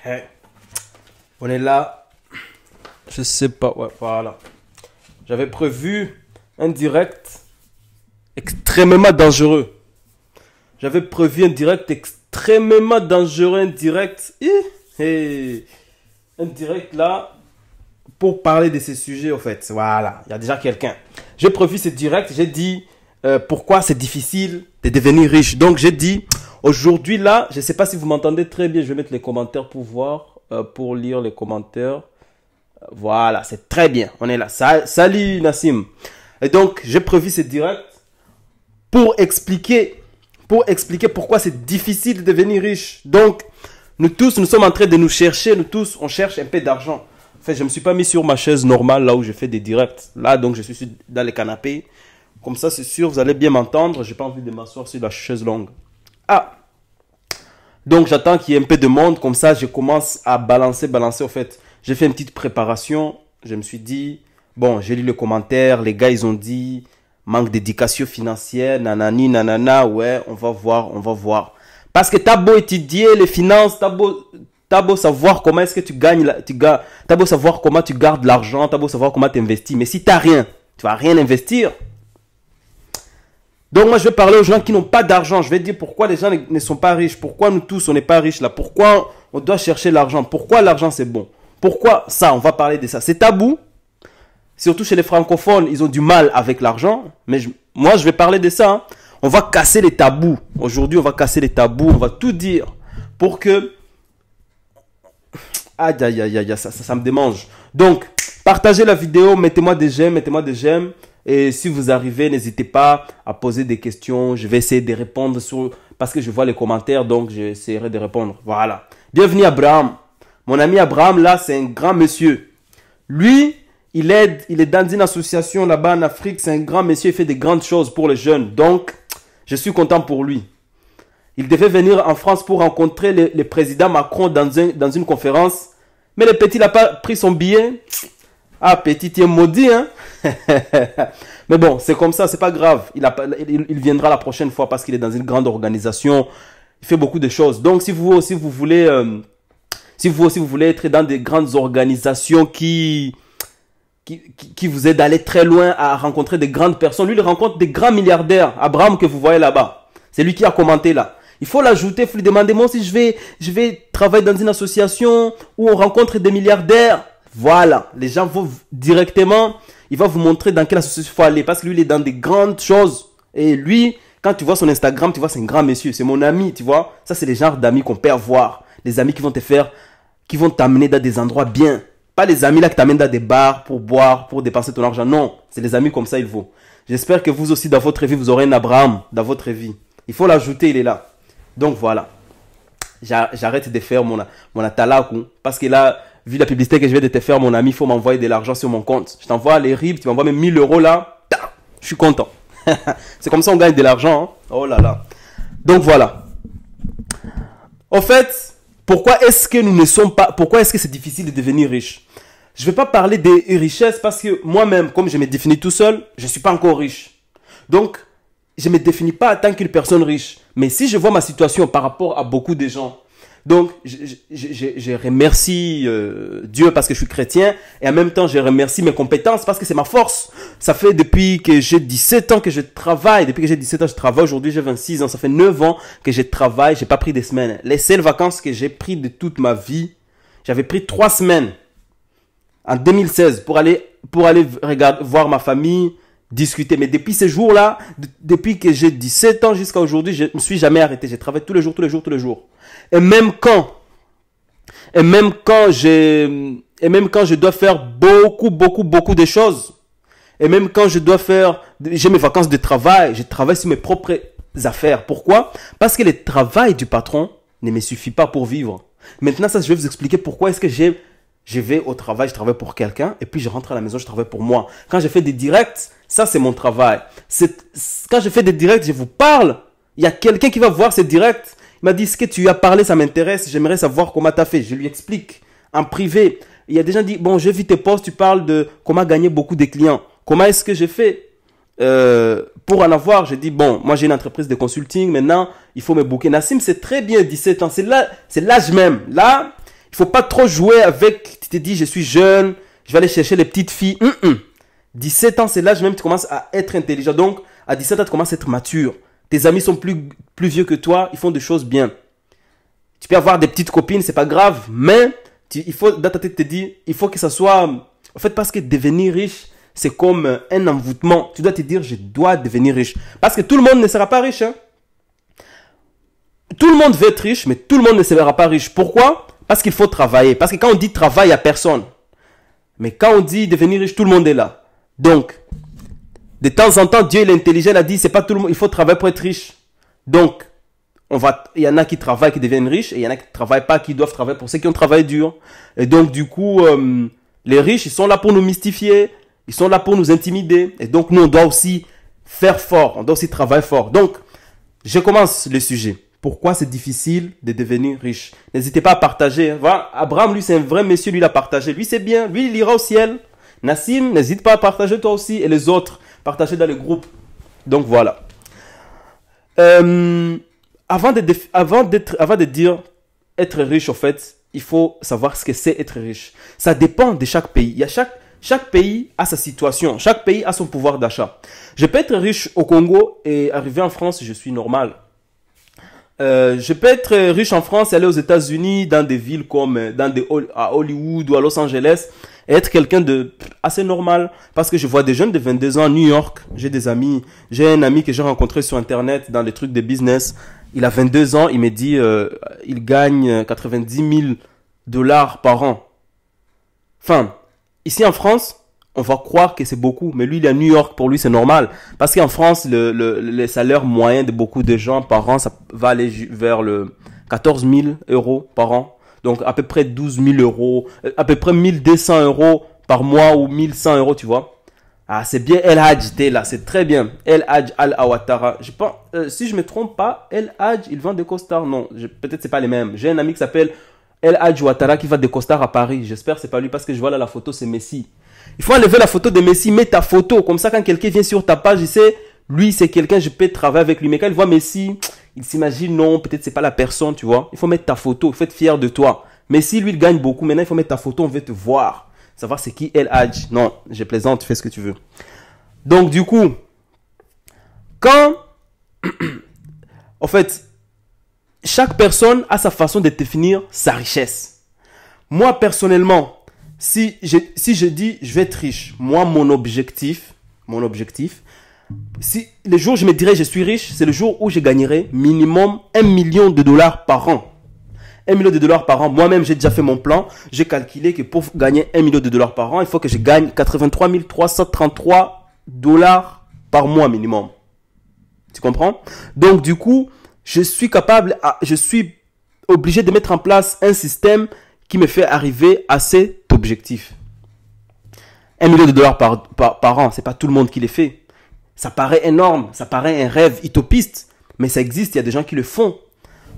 Hey. On est là. Je sais pas. Ouais, voilà. J'avais prévu un direct extrêmement dangereux. J'avais prévu un direct extrêmement dangereux. Un direct. Un direct là. Pour parler de ces sujets, en fait. Voilà. Il y a déjà quelqu'un. J'ai prévu ce direct. J'ai dit pourquoi c'est difficile de devenir riche. Donc, j'ai dit. Aujourd'hui, là, je ne sais pas si vous m'entendez très bien. Je vais mettre les commentaires pour voir, pour lire les commentaires. Voilà, c'est très bien. On est là. Salut Nassim. Et donc, j'ai prévu ce direct pour expliquer pourquoi c'est difficile de devenir riche. Donc, nous tous, nous sommes en train de nous chercher. Nous tous, on cherche un peu d'argent. En fait, je ne me suis pas mis sur ma chaise normale, là où je fais des directs. Là, donc, je suis dans le canapé. Comme ça, c'est sûr, vous allez bien m'entendre. Je n'ai pas envie de m'asseoir sur la chaise longue. Ah! Donc, j'attends qu'il y ait un peu de monde. Comme ça, je commence à balancer. En fait, j'ai fait une petite préparation. Je me suis dit, bon, j'ai lu les commentaires. Les gars, ils ont dit, manque d'éducation financière, nanani, nanana. Ouais, on va voir. Parce que t'as beau étudier les finances, t'as beau savoir comment est-ce que tu gagnes, t'as beau savoir comment tu gardes l'argent, t'as beau savoir comment tu investis. Mais si t'as rien, tu vas rien investir. Donc moi je vais parler aux gens qui n'ont pas d'argent. Je vais dire pourquoi les gens ne sont pas riches. Pourquoi nous tous on n'est pas riches là. Pourquoi on doit chercher l'argent. Pourquoi l'argent c'est bon. Pourquoi ça, on va parler de ça. C'est tabou. Surtout chez les francophones, ils ont du mal avec l'argent. Mais moi je vais parler de ça. Hein. On va casser les tabous. Aujourd'hui on va casser les tabous. On va tout dire pour que... Aïe, ça me démange. Donc, partagez la vidéo, mettez-moi des j'aime. Et si vous arrivez, n'hésitez pas à poser des questions. Je vais essayer de répondre parce que je vois les commentaires, donc j'essaierai de répondre. Voilà. Bienvenue Abraham. Mon ami Abraham, là, c'est un grand monsieur. Lui, il est dans une association là-bas en Afrique. C'est un grand monsieur, il fait des grandes choses pour les jeunes. Donc, je suis content pour lui. Il devait venir en France pour rencontrer le président Macron dans une conférence. Mais le petit n'a pas pris son billet. Ah, petit, tu es maudit, hein. Mais bon, c'est comme ça, c'est pas grave. Il viendra la prochaine fois parce qu'il est dans une grande organisation. Il fait beaucoup de choses. Donc, si vous aussi vous voulez être dans des grandes organisations qui vous aident à aller très loin, à rencontrer des grandes personnes. Lui, il rencontre des grands milliardaires. Abraham que vous voyez là-bas. C'est lui qui a commenté là. Il faut l'ajouter, il faut lui demander, moi si je vais travailler dans une association où on rencontre des milliardaires. Voilà, les gens vont directement, il va vous montrer dans quelle association il faut aller. Parce que lui, il est dans des grandes choses. Et lui, quand tu vois son Instagram, tu vois, c'est un grand monsieur. C'est mon ami, tu vois. Ça, c'est les genres d'amis qu'on peut avoir. Les amis qui vont t'amener dans des endroits bien. Pas les amis là qui t'amènent dans des bars pour boire, pour dépenser ton argent. Non, c'est les amis comme ça, il faut. J'espère que vous aussi, dans votre vie, vous aurez un Abraham dans votre vie. Il faut l'ajouter, il est là. Donc voilà. J'arrête de faire mon atalaku. Parce que là, vu la publicité que je viens de te faire, mon ami, il faut m'envoyer de l'argent sur mon compte. Je t'envoie les RIB, tu m'envoies même 1000 € là. Je suis content. C'est comme ça on gagne de l'argent. Hein. Oh là là. Donc voilà. En fait, pourquoi est-ce que c'est difficile de devenir riche? Je ne vais pas parler des richesses parce que moi-même, comme je me définis tout seul, je ne suis pas encore riche. Donc, je ne me définis pas en tant qu'une personne riche. Mais si je vois ma situation par rapport à beaucoup de gens, donc je remercie Dieu parce que je suis chrétien et en même temps je remercie mes compétences parce que c'est ma force. Ça fait depuis que j'ai 17 ans que je travaille. Depuis que j'ai 17 ans, je travaille. Aujourd'hui, j'ai 26 ans. Ça fait 9 ans que je travaille. Je n'ai pas pris des semaines. Les seules vacances que j'ai prises de toute ma vie, j'avais pris 3 semaines en 2016 pour aller voir ma famille, discuter. Mais depuis ces jours-là, depuis que j'ai 17 ans jusqu'à aujourd'hui, je ne me suis jamais arrêté. Je travaille tous les jours. Et même quand je dois faire beaucoup de choses, et même quand j'ai mes vacances de travail, je travaille sur mes propres affaires. Pourquoi? Parce que le travail du patron ne me suffit pas pour vivre. Maintenant, ça, je vais vous expliquer pourquoi est-ce que je vais au travail, je travaille pour quelqu'un, et puis je rentre à la maison, je travaille pour moi. Quand je fais des directs, ça c'est mon travail. Quand je fais des directs, je vous parle, il y a quelqu'un qui va voir ces directs. Il m'a dit, ce que tu as parlé, ça m'intéresse, j'aimerais savoir comment tu as fait. Je lui explique en privé. Il y a des gens qui disent, bon, j'ai vu tes posts, tu parles de comment gagner beaucoup de clients. Comment est-ce que j'ai fait pour en avoir? J'ai dit, bon, moi j'ai une entreprise de consulting, maintenant, il faut me booker. Nassim, c'est très bien, 17 ans, c'est l'âge même. Là, Il faut pas trop jouer avec, tu te dis, je suis jeune, je vais aller chercher les petites filles. 17 ans, c'est l'âge même où tu commences à être intelligent. Donc, à 17 ans, tu commences à être mature. Tes amis sont plus vieux que toi, ils font des choses bien. Tu peux avoir des petites copines, c'est pas grave, mais il faut, dans ta tête, te dire, il faut que ça soit... En fait, parce que devenir riche, c'est comme un envoûtement. Tu dois te dire, je dois devenir riche. Parce que tout le monde ne sera pas riche. Hein. Tout le monde veut être riche, mais tout le monde ne sera pas riche. Pourquoi? Parce qu'il faut travailler. Parce que quand on dit travail, il n'y a personne. Mais quand on dit devenir riche, tout le monde est là. Donc, de temps en temps, Dieu il est intelligent, il a dit, c'est pas tout le monde, il faut travailler pour être riche. Donc, il y en a qui travaillent, qui deviennent riches, et il y en a qui ne travaillent pas, qui doivent travailler pour ceux qui ont travaillé dur. Et donc, du coup, les riches, ils sont là pour nous mystifier, ils sont là pour nous intimider. Et donc, nous, on doit aussi faire fort, on doit aussi travailler fort. Donc, je commence le sujet. Pourquoi c'est difficile de devenir riche? N'hésitez pas à partager. Voilà, Abraham, lui, c'est un vrai monsieur, lui, il a partagé. Lui, c'est bien, lui, il ira au ciel. Nassim, n'hésite pas à partager toi aussi, et les autres, partagez dans les groupes. Donc, voilà. Avant de dire être riche, en fait, il faut savoir ce que c'est être riche. Ça dépend de chaque pays. Chaque pays a sa situation. Chaque pays a son pouvoir d'achat. Je peux être riche au Congo et arriver en France, je suis normal. Je peux être riche en France et aller aux États-Unis, dans des villes comme à Hollywood ou à Los Angeles, et être quelqu'un de assez normal. Parce que je vois des jeunes de 22 ans à New York. J'ai des amis. J'ai un ami que j'ai rencontré sur Internet dans les trucs de business. Il a 22 ans. Il me dit il gagne 90 000 $ par an. Enfin, ici en France, on va croire que c'est beaucoup. Mais lui, il est à New York. Pour lui, c'est normal. Parce qu'en France, le salaire moyen de beaucoup de gens par an, ça va aller vers le 14 000 € par an. Donc, à peu près 12 000 €, à peu près 1200 € par mois ou 1100 €, tu vois. Ah, c'est bien El Hadj, t'es là, c'est très bien. El Hadj Al-Awatara. Je pense, si je me trompe pas, El Hadj, il vend des costards. Non, peut-être c'est pas les mêmes. J'ai un ami qui s'appelle El Hadj Ouattara qui vend des costards à Paris. J'espère que c'est pas lui parce que je vois là la photo, c'est Messi. Il faut enlever la photo de Messi, mets ta photo. Comme ça, quand quelqu'un vient sur ta page, il sait, lui, c'est quelqu'un, je peux travailler avec lui. Mais quand il voit Messi, il s'imagine, non, peut-être c'est pas la personne, tu vois. Il faut mettre ta photo, il faut être fier de toi. Messi, lui, il gagne beaucoup. Maintenant, il faut mettre ta photo, on veut te voir. Savoir c'est qui El Hadj. Non, je plaisante, tu fais ce que tu veux. Donc, du coup, quand, en fait, chaque personne a sa façon de définir sa richesse. Moi, personnellement, si je dis je vais être riche, moi, mon objectif, si le jour où je me dirais je suis riche, c'est le jour où je gagnerai minimum 1 million de $ par an. 1 million de $ par an. Moi-même, j'ai déjà fait mon plan. J'ai calculé que pour gagner 1 million de $ par an, il faut que je gagne 83 333 $ par mois minimum. Tu comprends? Donc, du coup, je suis obligé de mettre en place un système qui me fait arriver à cet objectif. 1 million de $ par an, c'est pas tout le monde qui le fait. Ça paraît énorme, ça paraît un rêve utopiste, mais ça existe, il y a des gens qui le font.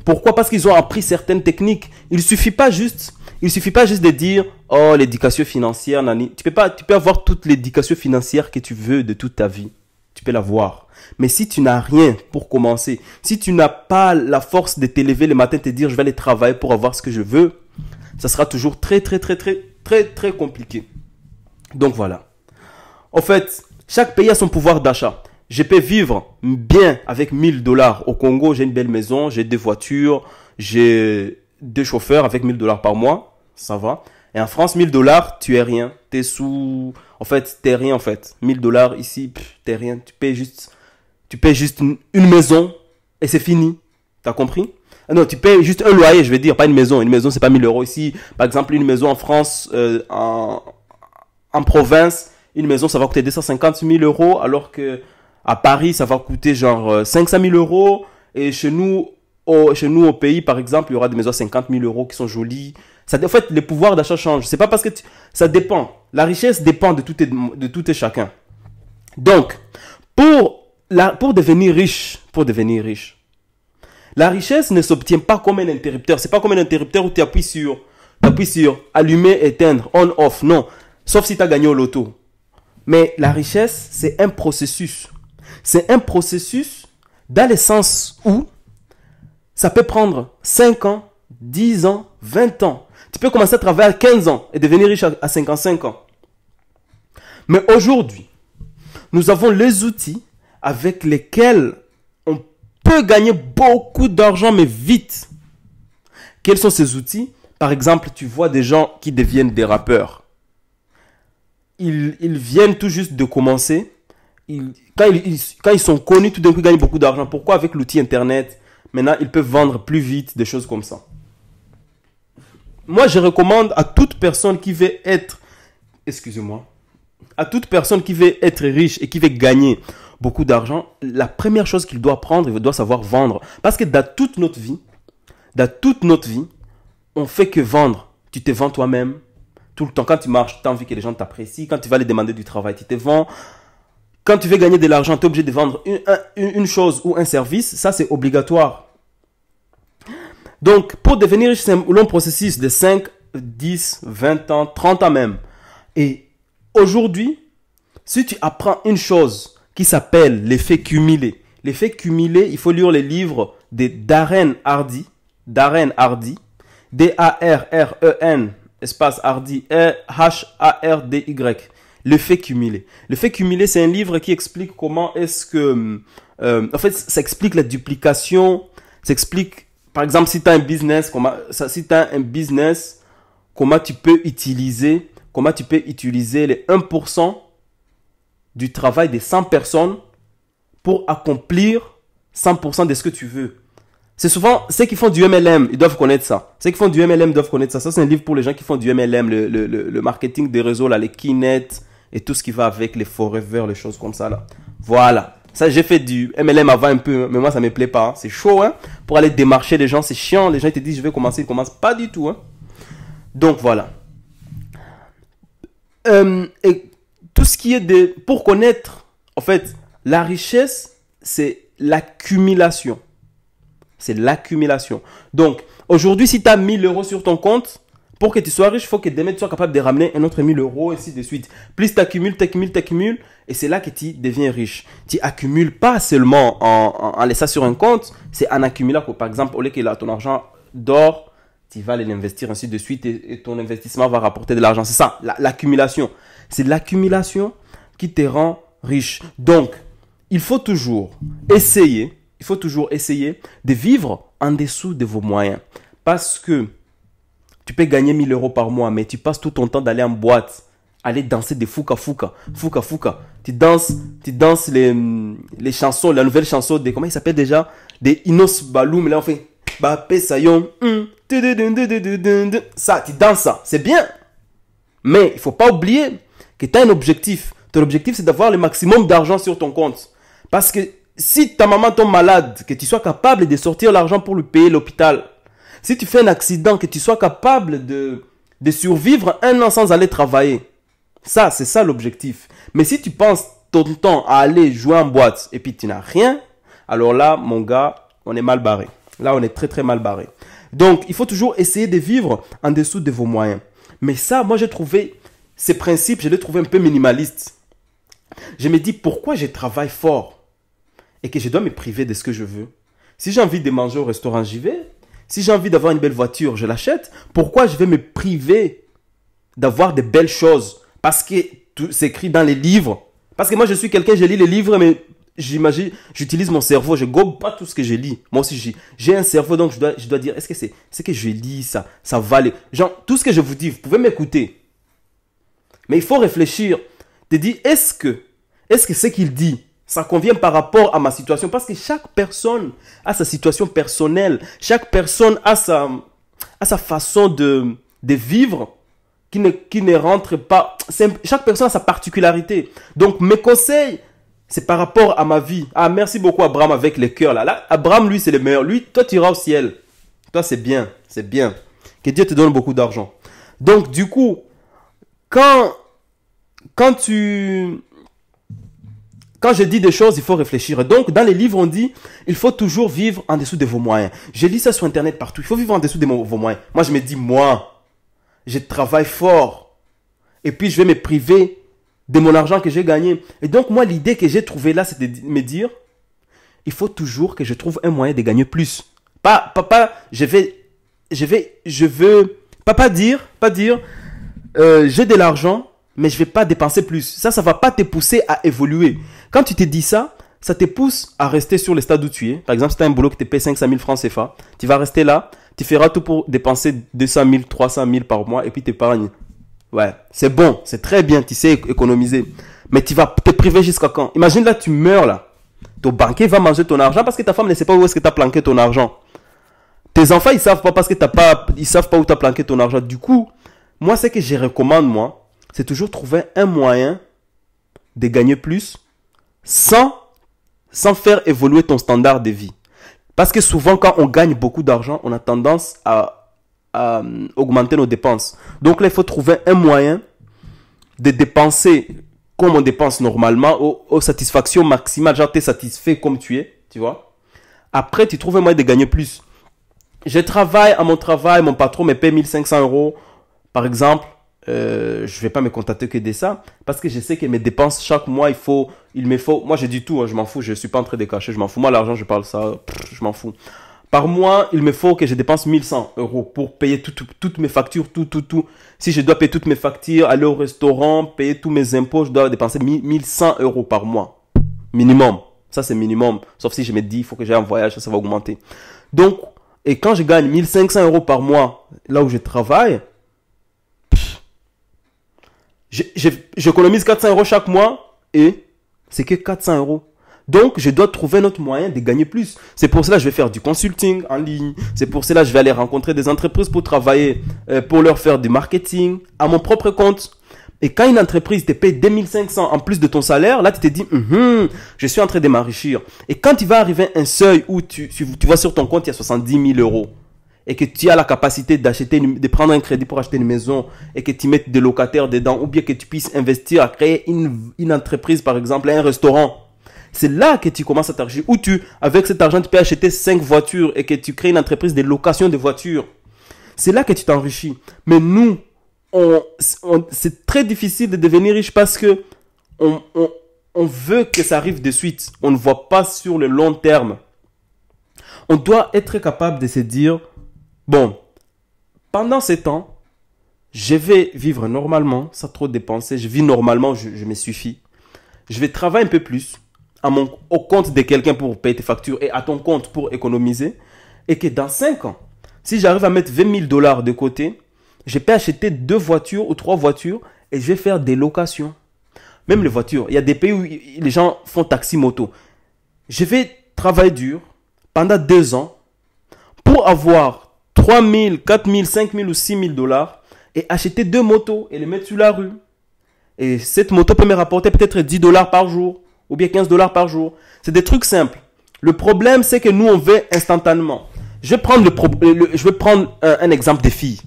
Pourquoi? Parce qu'ils ont appris certaines techniques. Il suffit pas juste de dire, oh, l'éducation financière, nani. Tu peux avoir toute l'éducation financière que tu veux de toute ta vie. Tu peux l'avoir. Mais si tu n'as rien pour commencer, si tu n'as pas la force de t'élever le matin et te dire, je vais aller travailler pour avoir ce que je veux, ça sera toujours très compliqué. Donc voilà. En fait, chaque pays a son pouvoir d'achat. Je peux vivre bien avec 1 000 $ au Congo. J'ai une belle maison, j'ai 2 voitures, j'ai 2 chauffeurs avec 1 000 $ par mois. Ça va. Et en France, 1 000 $, tu es rien. T'es sous... En fait, t'es rien en fait. 1 000 $ ici, t'es rien. Tu payes juste une maison et c'est fini. T'as compris? Non, tu payes juste un loyer, je veux dire, pas une maison. Une maison, c'est pas 1 000 € ici. Par exemple, une maison en France, en province, une maison, ça va coûter 250 000 €, alors que à Paris, ça va coûter genre 500 000 €. Et chez nous, au pays, par exemple, il y aura des maisons à 50 000 € qui sont jolies. En fait, les pouvoirs d'achat changent. C'est pas parce que ça dépend. La richesse dépend de tout et chacun. Donc, pour devenir riche, la richesse ne s'obtient pas comme un interrupteur. C'est pas comme un interrupteur où tu appuies sur allumer, éteindre, on, off. Non. Sauf si tu as gagné au loto. Mais la richesse, c'est un processus. C'est un processus dans le sens où ça peut prendre 5 ans, 10 ans, 20 ans. Tu peux commencer à travailler à 15 ans et devenir riche à 55 ans. Mais aujourd'hui, nous avons les outils avec lesquels on peut gagner beaucoup d'argent, mais vite. Quels sont ces outils? Par exemple, tu vois des gens qui deviennent des rappeurs. Ils viennent tout juste de commencer. Quand ils sont connus, tout d'un coup, ils gagnent beaucoup d'argent. Pourquoi? Avec l'outil Internet, maintenant, ils peuvent vendre plus vite, des choses comme ça. Moi, je recommande à toute personne qui veut être... Excusez-moi. À toute personne qui veut être riche et qui veut gagner beaucoup d'argent, la première chose qu'il doit apprendre, il doit savoir vendre. Parce que dans toute notre vie, on fait que vendre. Tu te vends toi-même. Tout le temps, quand tu marches, tu as envie que les gens t'apprécient. Quand tu vas les demander du travail, tu te vends. Quand tu veux gagner de l'argent, tu es obligé de vendre une chose ou un service. Ça, c'est obligatoire. Donc, pour devenir riche, c'est un long processus de 5, 10, 20 ans, 30 ans même. Et aujourd'hui, si tu apprends une chose qui s'appelle l'effet cumulé. L'effet cumulé, il faut lire les livres de Darren Hardy. Darren Hardy. D-A-R-R-E-N, espace Hardy, H-A-R-D-Y. L'effet cumulé. L'effet cumulé, c'est un livre qui explique comment est-ce que... en fait, ça explique la duplication. Ça explique, par exemple, si tu as un business, comment tu peux utiliser les 1% du travail des 100 personnes pour accomplir 100% de ce que tu veux. C'est souvent ceux qui font du MLM, ils doivent connaître ça. Ceux qui font du MLM doivent connaître ça. Ça, c'est un livre pour les gens qui font du MLM, le marketing des réseaux, là, les Kinet et tout ce qui va avec les Forever, les choses comme ça, là. Voilà. Ça, j'ai fait du MLM avant un peu, mais moi, ça me plaît pas. Hein. C'est chaud, hein. Pour aller démarcher les gens, c'est chiant. Les gens, ils te disent, je vais commencer, ils commencent pas du tout, hein. Donc, voilà. Et tout ce qui est pour connaître, en fait, la richesse, c'est l'accumulation. C'est l'accumulation. Donc, aujourd'hui, si tu as 1000 euros sur ton compte, pour que tu sois riche, il faut que demain, tu sois capable de ramener un autre 1000 euros, et ainsi de suite. Plus tu accumules, et c'est là que tu deviens riche. Tu accumules pas seulement en laissant sur un compte, c'est en accumulant. Par exemple, au lieu que ton argent dort, tu vas aller l'investir, ainsi de suite, et ton investissement va rapporter de l'argent. C'est ça, l'accumulation. C'est l'accumulation qui te rend riche. Donc, il faut toujours essayer de vivre en dessous de vos moyens. Parce que tu peux gagner 1000 euros par mois, mais tu passes tout ton temps d'aller en boîte, aller danser des fouka. Tu danses les chansons, la nouvelle chanson de, comment il s'appelle déjà? Des Inos Baloum, là on fait, Bapé Sayon, ça, tu danses ça, c'est bien. Mais il faut pas oublier que tu as un objectif. Ton objectif, c'est d'avoir le maximum d'argent sur ton compte. Parce que si ta maman tombe malade, que tu sois capable de sortir l'argent pour lui payer l'hôpital. Si tu fais un accident, que tu sois capable de survivre 1 an sans aller travailler. Ça, c'est ça l'objectif. Mais si tu penses ton temps à aller jouer en boîte et puis tu n'as rien, alors là, mon gars, on est mal barré. Là, on est très, très mal barré. Donc, il faut toujours essayer de vivre en dessous de vos moyens. Mais ça, moi, j'ai trouvé ces principes, je les trouve un peu minimalistes. Je me dis, pourquoi je travaille fort et que je dois me priver de ce que je veux? Si j'ai envie de manger au restaurant, j'y vais. Si j'ai envie d'avoir une belle voiture, je l'achète. Pourquoi je vais me priver d'avoir de belles choses? Parce que c'est écrit dans les livres. Parce que moi, je suis quelqu'un, je lis les livres, mais j'imagine, j'utilise mon cerveau. Je gobe pas tout ce que je lis. Moi aussi, j'ai un cerveau, donc je dois dire, est-ce que c'est que je lis ça va aller. Genre, tout ce que je vous dis, vous pouvez m'écouter. Mais il faut réfléchir. Te dire, est-ce que ce qu'il dit, ça convient par rapport à ma situation? Parce que chaque personne a sa situation personnelle. Chaque personne a sa façon de vivre qui ne rentre pas. Chaque personne a sa particularité. Donc, mes conseils, c'est par rapport à ma vie. Ah, merci beaucoup Abraham avec les cœurs là. Abraham, lui, c'est le meilleur. Lui, toi, tu iras au ciel. Toi, c'est bien. C'est bien. Que Dieu te donne beaucoup d'argent. Donc, du coup, quand je dis des choses, il faut réfléchir. Donc, dans les livres, on dit, il faut toujours vivre en dessous de vos moyens. Je lis ça sur Internet partout. Il faut vivre en dessous de vos moyens. Moi, je me dis, je travaille fort. Et puis, je vais me priver de mon argent que j'ai gagné. Et donc, moi, l'idée que j'ai trouvée là, c'est de me dire, il faut toujours que je trouve un moyen de gagner plus. Pas, je vais je veux pas dire, j'ai de l'argent, mais je vais pas dépenser plus. Ça va pas te pousser à évoluer. Quand tu te dis ça, ça te pousse à rester sur le stade où tu es. Par exemple, si tu as un boulot qui te paye 500 000 francs CFA, tu vas rester là, tu feras tout pour dépenser 200 000, 300 000 par mois et puis t'épargnes. Ouais, c'est bon, c'est très bien, tu sais économiser. Mais tu vas te priver jusqu'à quand? Imagine là, tu meurs là. Ton banquier va manger ton argent parce que ta femme ne sait pas où est-ce que tu as planqué ton argent. Tes enfants, ils savent pas parce que ils savent pas où tu as planqué ton argent. Du coup, moi, ce que je recommande, moi, c'est toujours trouver un moyen de gagner plus sans faire évoluer ton standard de vie. Parce que souvent, quand on gagne beaucoup d'argent, on a tendance à augmenter nos dépenses. Donc là, il faut trouver un moyen de dépenser comme on dépense normalement, aux satisfactions maximales. Genre, tu es satisfait comme tu es, tu vois. Après, tu trouves un moyen de gagner plus. Je travaille à mon travail, mon patron me paie 1500 euros, par exemple. Je vais pas me contenter que de ça, parce que je sais que mes dépenses, chaque mois, il me faut, moi j'ai dit tout, hein, je m'en fous, je suis pas en train de cacher, je m'en fous. Moi, l'argent, je parle ça, je m'en fous. Par mois, il me faut que je dépense 1100 euros pour payer toutes mes factures, tout. Si je dois payer toutes mes factures, aller au restaurant, payer tous mes impôts, je dois dépenser 1100 euros par mois. Minimum. Ça, c'est minimum. Sauf si je me dis, il faut que j'aille en voyage, ça va augmenter. Donc, et quand je gagne 1500 euros par mois, là où je travaille, j'économise 400 euros chaque mois et c'est que 400 euros. Donc, je dois trouver un autre moyen de gagner plus. C'est pour cela que je vais faire du consulting en ligne. C'est pour cela que je vais aller rencontrer des entreprises pour travailler, pour leur faire du marketing à mon propre compte. Et quand une entreprise te paye 2500 en plus de ton salaire, là, tu te dis, je suis en train de m'enrichir. Et quand il va arriver un seuil où tu vois sur ton compte, il y a 70 000 euros et que tu as la capacité de prendre un crédit pour acheter une maison et que tu mettes des locataires dedans ou bien que tu puisses investir à créer une entreprise, par exemple, un restaurant. C'est là que tu commences à t'enrichir. Ou avec cet argent, tu peux acheter 5 voitures et que tu crées une entreprise de location de voitures. C'est là que tu t'enrichis. Mais nous, c'est très difficile de devenir riche parce que on veut que ça arrive de suite. On ne voit pas sur le long terme. On doit être capable de se dire, bon, pendant ces temps, je vais vivre normalement, sans trop dépenser. Je vis normalement, je me suffis. Je vais travailler un peu plus au compte de quelqu'un pour payer tes factures et à ton compte pour économiser. Et que dans 5 ans, si j'arrive à mettre 20 000 $ de côté, je peux acheter 2 voitures ou 3 voitures et je vais faire des locations. Même les voitures, il y a des pays où les gens font taxi-moto. Je vais travailler dur pendant 2 ans pour avoir 3 000, 4 000, 5 000 ou 6 000 $ et acheter 2 motos et les mettre sur la rue. Et cette moto peut me rapporter peut-être 10 $ par jour ou bien 15 $ par jour. C'est des trucs simples. Le problème, c'est que nous, on veut instantanément. Je vais prendre un exemple de fille.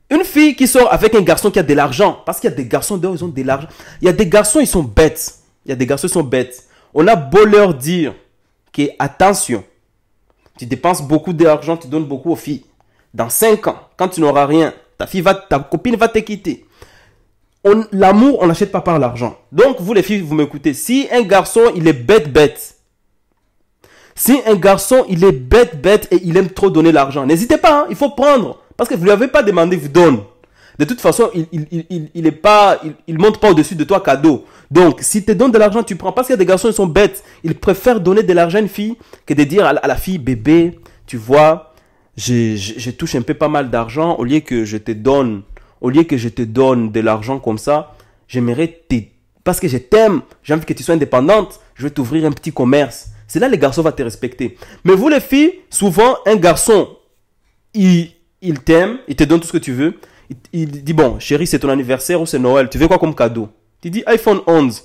Une fille qui sort avec un garçon qui a de l'argent. Parce qu'il y a des garçons dehors, ils ont de l'argent. Il y a des garçons, ils sont bêtes. On a beau leur dire que, attention, tu dépenses beaucoup d'argent, tu donnes beaucoup aux filles. Dans 5 ans, quand tu n'auras rien, ta copine va te quitter. L'amour, on n'achète pas par l'argent. Donc, vous les filles, vous m'écoutez. Si un garçon, il est bête. Si un garçon, il est bête et il aime trop donner l'argent, n'hésitez pas, il faut prendre. Parce que vous ne lui avez pas demandé, vous donne. De toute façon, il monte pas au-dessus de toi cadeau. Donc, si tu donnes de l'argent, tu prends. Parce qu'il y a des garçons, ils sont bêtes. Ils préfèrent donner de l'argent à une fille que de dire à la fille, bébé, tu vois, je touche un peu pas mal d'argent. Au lieu que je te donne de l'argent comme ça, j'aimerais parce que je t'aime, j'ai envie que tu sois indépendante, je vais t'ouvrir un petit commerce. C'est là que les garçons vont te respecter. Mais vous les filles, souvent, un garçon, il t'aime, il te donne tout ce que tu veux. Il dit, bon, chérie, c'est ton anniversaire ou c'est Noël. Tu veux quoi comme cadeau? Tu dis iPhone 11.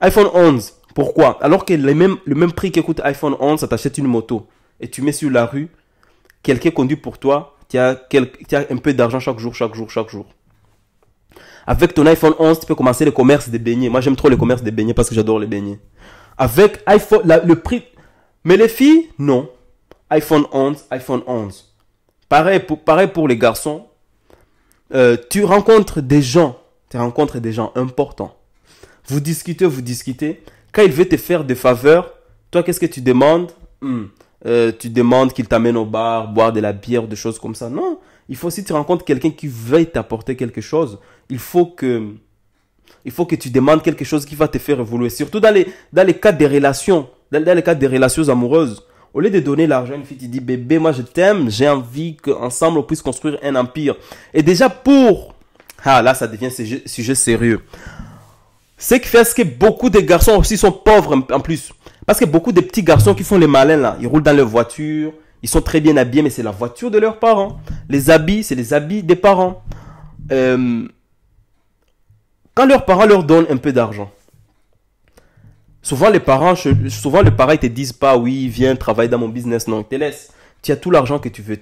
iPhone 11. Pourquoi? Alors que le même prix qu'écoute iPhone 11, ça t'achète une moto. Et tu mets sur la rue, quelqu'un conduit pour toi, tu as un peu d'argent chaque jour. Avec ton iPhone 11, tu peux commencer le commerce des beignets. Moi, j'aime trop le commerce des beignets parce que j'adore les beignets. Avec iPhone, le prix. Mais les filles, non. iPhone 11. Pareil pour les garçons. Tu rencontres des gens importants. Vous discutez. Quand il veut te faire des faveurs, toi, qu'est-ce que tu demandes? tu demandes qu'il t'amène au bar, boire de la bière, des choses comme ça. Non, il faut aussi que tu rencontres quelqu'un qui veuille t'apporter quelque chose. Il faut que tu demandes quelque chose qui va te faire évoluer. Surtout dans les cas des relations, dans les cas des relations amoureuses. Au lieu de donner l'argent à une fille, tu dis, bébé, moi je t'aime, j'ai envie qu'ensemble on puisse construire un empire. Et déjà là ça devient sujet sérieux. Ce qui fait que beaucoup de garçons aussi sont pauvres en plus. Parce que beaucoup de petits garçons qui font les malins là, ils roulent dans leur voiture, ils sont très bien habillés, mais c'est la voiture de leurs parents. Les habits, c'est les habits des parents. Quand leurs parents leur donnent un peu d'argent, souvent les parents ils te disent pas, oui, viens travailler dans mon business. Non, ils te laissent. Tu as tout l'argent que tu veux,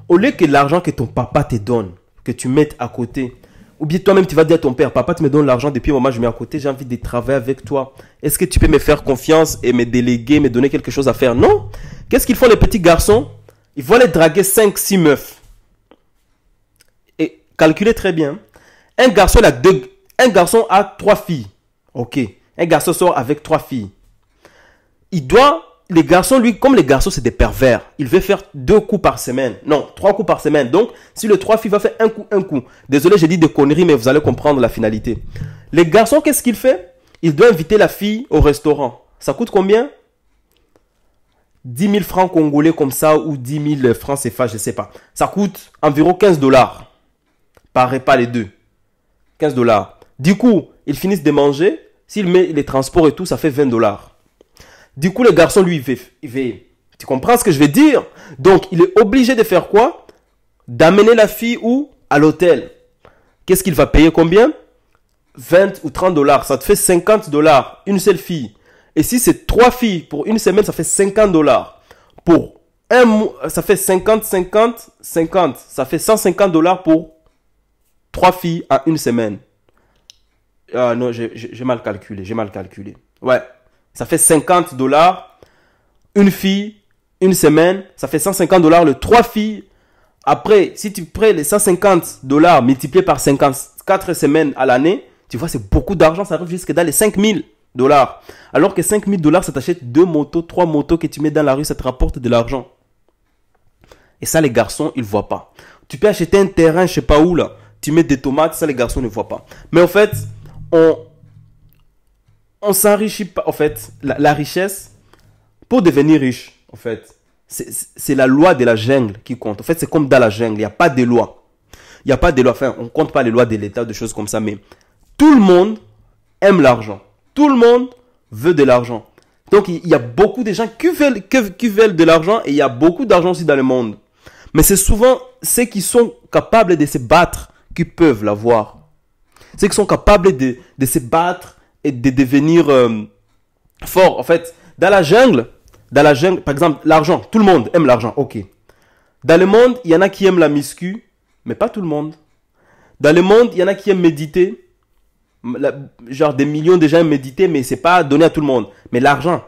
Au lieu que l'argent que ton papa te donne, que tu mettes à côté, ou bien toi-même tu vas dire à ton père, papa tu me donnes l'argent depuis un moment, je mets à côté, j'ai envie de travailler avec toi. Est-ce que tu peux me faire confiance et me déléguer, me donner quelque chose à faire? Non. Qu'est-ce qu'ils font les petits garçons? Ils vont aller draguer 5-6 meufs. Et calculez très bien. Un garçon a 3 filles. Ok. Un garçon sort avec 3 filles. Les garçons, comme les garçons, c'est des pervers. Il veut faire 2 coups par semaine. Non, 3 coups par semaine. Donc, si le 3 filles va faire un coup. Désolé, j'ai dit des conneries, mais vous allez comprendre la finalité. Les garçons, qu'est-ce qu'il fait? Il doit inviter la fille au restaurant. Ça coûte combien? 10 000 francs congolais comme ça, ou 10 000 francs CFA, je ne sais pas. Ça coûte environ 15 $. Par repas les deux. 15 $. Du coup, ils finissent de manger. S'il met les transports et tout, ça fait 20 $. Du coup, le garçon, lui, il veut. Tu comprends ce que je veux dire? Donc, il est obligé de faire quoi? D'amener la fille où? À l'hôtel. Qu'est-ce qu'il va payer combien? 20 ou 30 $. Ça te fait 50 $. Une seule fille. Et si c'est 3 filles pour une semaine, ça fait 50 $. Pour un mois, ça fait 50. Ça fait 150 $ pour 3 filles en une semaine. Non, j'ai mal calculé. Ouais. Ça fait 50 $. Une fille, une semaine. Ça fait 150 $. Le 3 filles. Après, si tu prends les 150 $ multipliés par 54 semaines à l'année, tu vois, c'est beaucoup d'argent. Ça arrive jusque dans les 5 000 $. Alors que 5 000 $, ça t'achète 2 motos, 3 motos que tu mets dans la rue, ça te rapporte de l'argent. Et ça, les garçons, ils ne voient pas. Tu peux acheter un terrain, je ne sais pas où, là. Tu mets des tomates, ça, les garçons ne voient pas. Mais en fait, on s'enrichit pas. En fait, la richesse, pour devenir riche, en fait, c'est la loi de la jungle qui compte. En fait, c'est comme dans la jungle, il n'y a pas de loi. Il n'y a pas de loi. Enfin, on ne compte pas les lois de l'État, des choses comme ça. Mais tout le monde aime l'argent. Tout le monde veut de l'argent. Donc, il y a beaucoup de gens qui veulent de l'argent et il y a beaucoup d'argent aussi dans le monde. Mais c'est souvent ceux qui sont capables de se battre qui peuvent l'avoir. Ceux qui sont capables de se battre et de devenir forts. En fait, dans la jungle, par exemple, l'argent. Tout le monde aime l'argent. Ok. Dans le monde, il y en a qui aiment la muscu, mais pas tout le monde. Dans le monde, il y en a qui aiment méditer. Genre des millions de gens aiment méditer, mais c'est pas donné à tout le monde. Mais l'argent,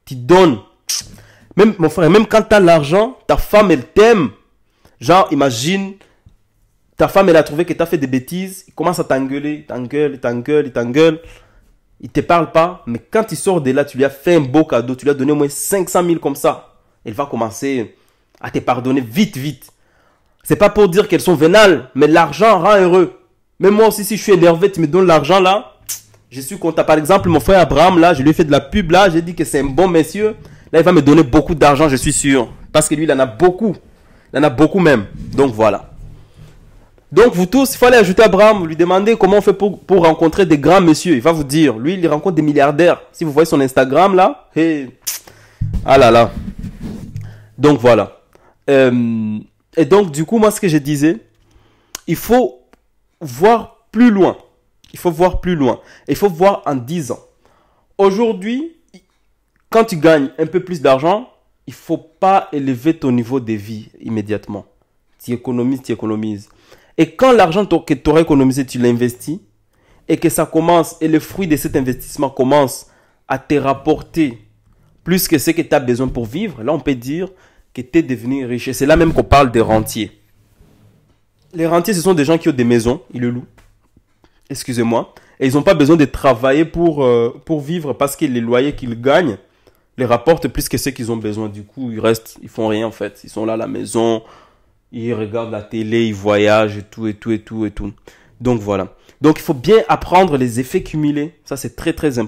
tu donnes. Même, mon frère, même quand tu as l'argent, ta femme, elle t'aime. Genre, imagine, ta femme, elle a trouvé que tu as fait des bêtises. Il commence à t'engueuler, il t'engueule. Il te parle pas. Mais quand il sort de là, tu lui as fait un beau cadeau. Tu lui as donné au moins 500 000 comme ça. Elle va commencer à te pardonner vite. C'est pas pour dire qu'elles sont vénales, mais l'argent rend heureux. Même moi aussi, si je suis énervé, tu me donnes l'argent là. Je suis content. Par exemple, mon frère Abraham, là, je lui ai fait de la pub là. J'ai dit que c'est un bon monsieur. Là, il va me donner beaucoup d'argent, je suis sûr. Parce que lui, il en a beaucoup. Il en a beaucoup même. Donc, voilà. Donc, vous tous, il faut aller ajouter Abraham, lui demander comment on fait pour rencontrer des grands messieurs. Il va vous dire. Lui, il rencontre des milliardaires. Si vous voyez son Instagram, là. Hey. Ah là là. Donc, voilà. Et donc, du coup, moi, ce que je disais, il faut voir plus loin. Il faut voir en 10 ans. Aujourd'hui, quand tu gagnes un peu plus d'argent, il ne faut pas élever ton niveau de vie immédiatement. Tu économises. Et quand l'argent que tu auras économisé, tu l'investis, et que ça commence, et le fruit de cet investissement commence à te rapporter plus que ce que tu as besoin pour vivre, là on peut dire que tu es devenu riche. Et c'est là même qu'on parle des rentiers. Les rentiers, ce sont des gens qui ont des maisons, ils le louent. Excusez-moi. Et ils n'ont pas besoin de travailler pour vivre parce que les loyers qu'ils gagnent, les rapportent plus que ce qu'ils ont besoin. Du coup, ils restent, ils font rien en fait. Ils sont là à la maison, ils regardent la télé, ils voyagent et tout, et tout, et tout, et tout. Donc voilà. Donc il faut bien apprendre les effets cumulés. Ça c'est très très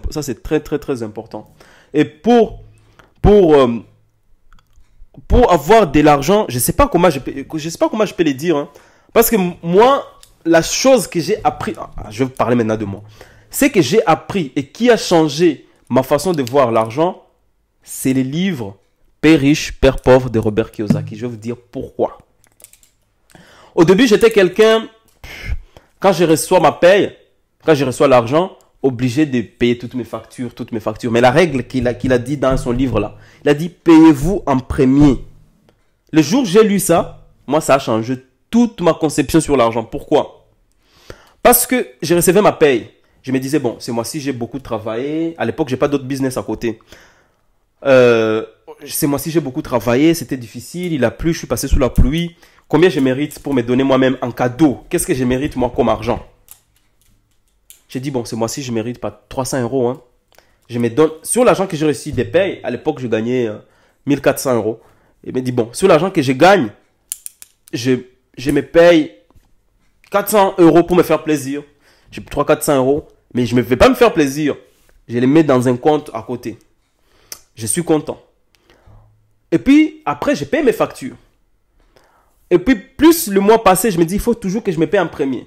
important. Et pour avoir de l'argent, je sais pas comment je peux les dire, hein. Parce que moi, la chose que j'ai appris, je vais parler maintenant de moi. Ce que j'ai appris et qui a changé ma façon de voir l'argent, c'est les livres Père riche, Père pauvre de Robert Kiyosaki. Je vais vous dire pourquoi. Au début, j'étais quelqu'un, quand je reçois ma paye, quand je reçois l'argent, obligé de payer toutes mes factures. Mais la règle qu'il a dit dans son livre là, il a dit payez-vous en premier. Le jour où j'ai lu ça, moi ça a changé toute ma conception sur l'argent. Pourquoi? Parce que je recevais ma paye. Je me disais bon, ce mois-ci j'ai beaucoup travaillé. À l'époque, j'ai pas d'autres business à côté. Ce mois-ci j'ai beaucoup travaillé, c'était difficile, il a plu, je suis passé sous la pluie. Combien je mérite pour me donner moi-même en cadeau? Qu'est-ce que je mérite moi comme argent? J'ai dit, bon, ce mois-ci, je ne mérite pas 300 euros. Hein. Je me donne, sur l'argent que j'ai reçu des payes, à l'époque, je gagnais 1400 euros. Et me dit, bon, sur l'argent que je gagne, je me paye 400 euros pour me faire plaisir. J'ai 300-400 euros, mais je ne vais pas me faire plaisir. Je les mets dans un compte à côté. Je suis content. Et puis, après, je paye mes factures. Et puis, plus le mois passé, je me dis, il faut toujours que je me paye en premier.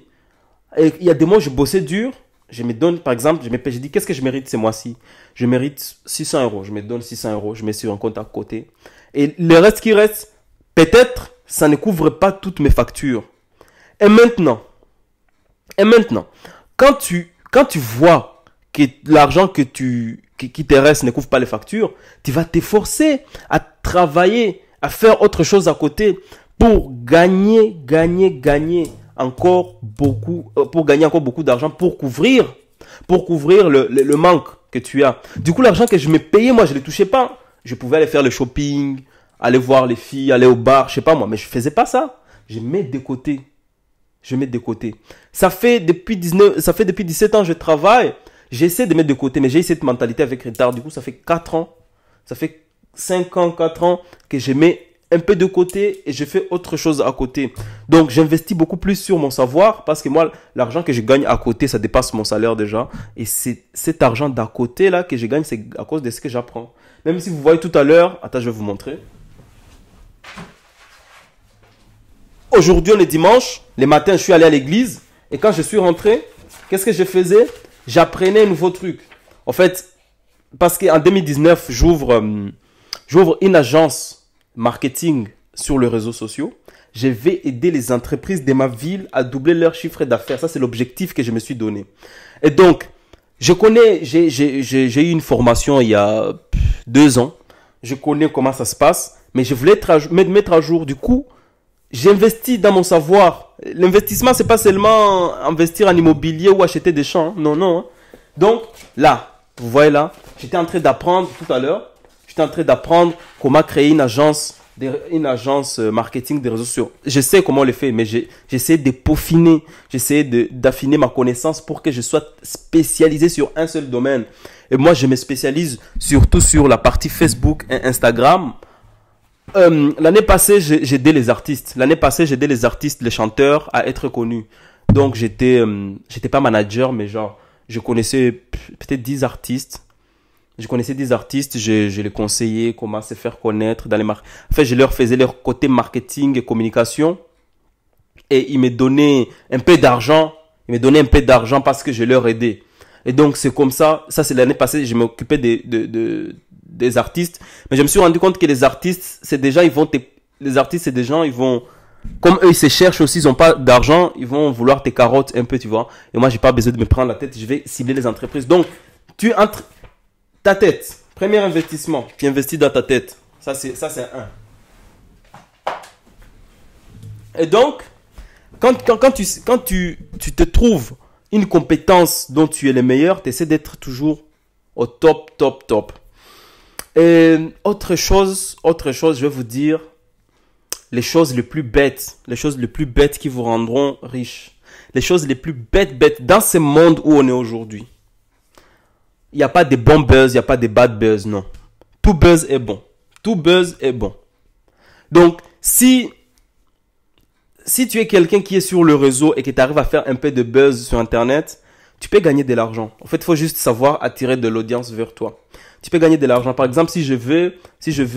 Et il y a des mois, je bossais dur. Je me donne, par exemple, je dis, qu'est-ce que je mérite ce mois-ci? Je mérite 600 euros. Je me donne 600 euros. Je mets sur un compte à côté. Et le reste qui reste, peut-être, ça ne couvre pas toutes mes factures. Et maintenant, quand tu vois que l'argent qui te reste ne couvre pas les factures, tu vas t'efforcer à travailler, à faire autre chose à côté pour gagner encore beaucoup d'argent pour couvrir le manque que tu as. Du coup, l'argent que je me payais, moi, je ne le touchais pas. Je pouvais aller faire le shopping, aller voir les filles, aller au bar, je sais pas moi, mais je faisais pas ça. Je mets de côté. Ça fait depuis 17 ans que je travaille. J'essaie de mettre de côté, mais j'ai cette mentalité avec retard. Du coup, ça fait 4 ans. Ça fait 5 ans, 4 ans que je mets un peu de côté et je fais autre chose à côté. Donc, j'investis beaucoup plus sur mon savoir parce que moi, l'argent que je gagne à côté, ça dépasse mon salaire déjà. Et c'est cet argent d'à côté là que je gagne, c'est à cause de ce que j'apprends. Même si vous voyez tout à l'heure, attends, je vais vous montrer. Aujourd'hui, on est dimanche. Le matin, je suis allé à l'église. Et quand je suis rentré, qu'est-ce que je faisais? J'apprenais un nouveau truc. En fait, parce qu'en 2019, j'ouvre une agence marketing sur les réseaux sociaux. Je vais aider les entreprises de ma ville à doubler leur chiffre d'affaires. Ça, c'est l'objectif que je me suis donné. Et donc, j'ai eu une formation il y a 2 ans. Je connais comment ça se passe. Mais je voulais mettre à jour. Du coup, j'investis dans mon savoir. L'investissement, c'est pas seulement investir en immobilier ou acheter des champs. Non, non. Donc, là, vous voyez là, j'étais en train d'apprendre tout à l'heure. J'étais en train d'apprendre comment créer une agence marketing des réseaux sociaux. Je sais comment on le fait, mais j'essaie de peaufiner. J'essaie d'affiner ma connaissance pour que je sois spécialisé sur un seul domaine. Et moi, je me spécialise surtout sur la partie Facebook et Instagram. L'année passée, j'ai aidé les artistes. Les chanteurs à être connus. Donc, j'étais pas manager, mais genre, je connaissais peut-être 10 artistes. Je les conseillais comment se faire connaître dans les marques. En fait, je leur faisais leur côté marketing et communication. Et ils me donnaient un peu d'argent. Parce que je leur aidais. Et donc, c'est comme ça. Ça, c'est l'année passée, je m'occupais des artistes. Mais je me suis rendu compte que les artistes, c'est des gens, ils vont, comme eux, ils se cherchent aussi, ils n'ont pas d'argent, ils vont vouloir tes carottes un peu, tu vois. Et moi, j'ai pas besoin de me prendre la tête, je vais cibler les entreprises. Donc, tu entre ta tête, premier investissement, tu investis dans ta tête. Ça, c'est un. Et donc, quand tu te trouves une compétence dont tu es le meilleur, tu essaies d'être toujours au top. Et autre chose, je vais vous dire les choses les plus bêtes qui vous rendront riche. Les choses les plus bêtes dans ce monde où on est aujourd'hui. Il n'y a pas de bons buzz, il n'y a pas de bad buzz, non. tout buzz est bon. Tout buzz est bon. Donc, si tu es quelqu'un qui est sur le réseau et que tu arrives à faire un peu de buzz sur Internet, tu peux gagner de l'argent. En fait, il faut juste savoir attirer de l'audience vers toi. Tu peux gagner de l'argent. Par exemple, si je veux,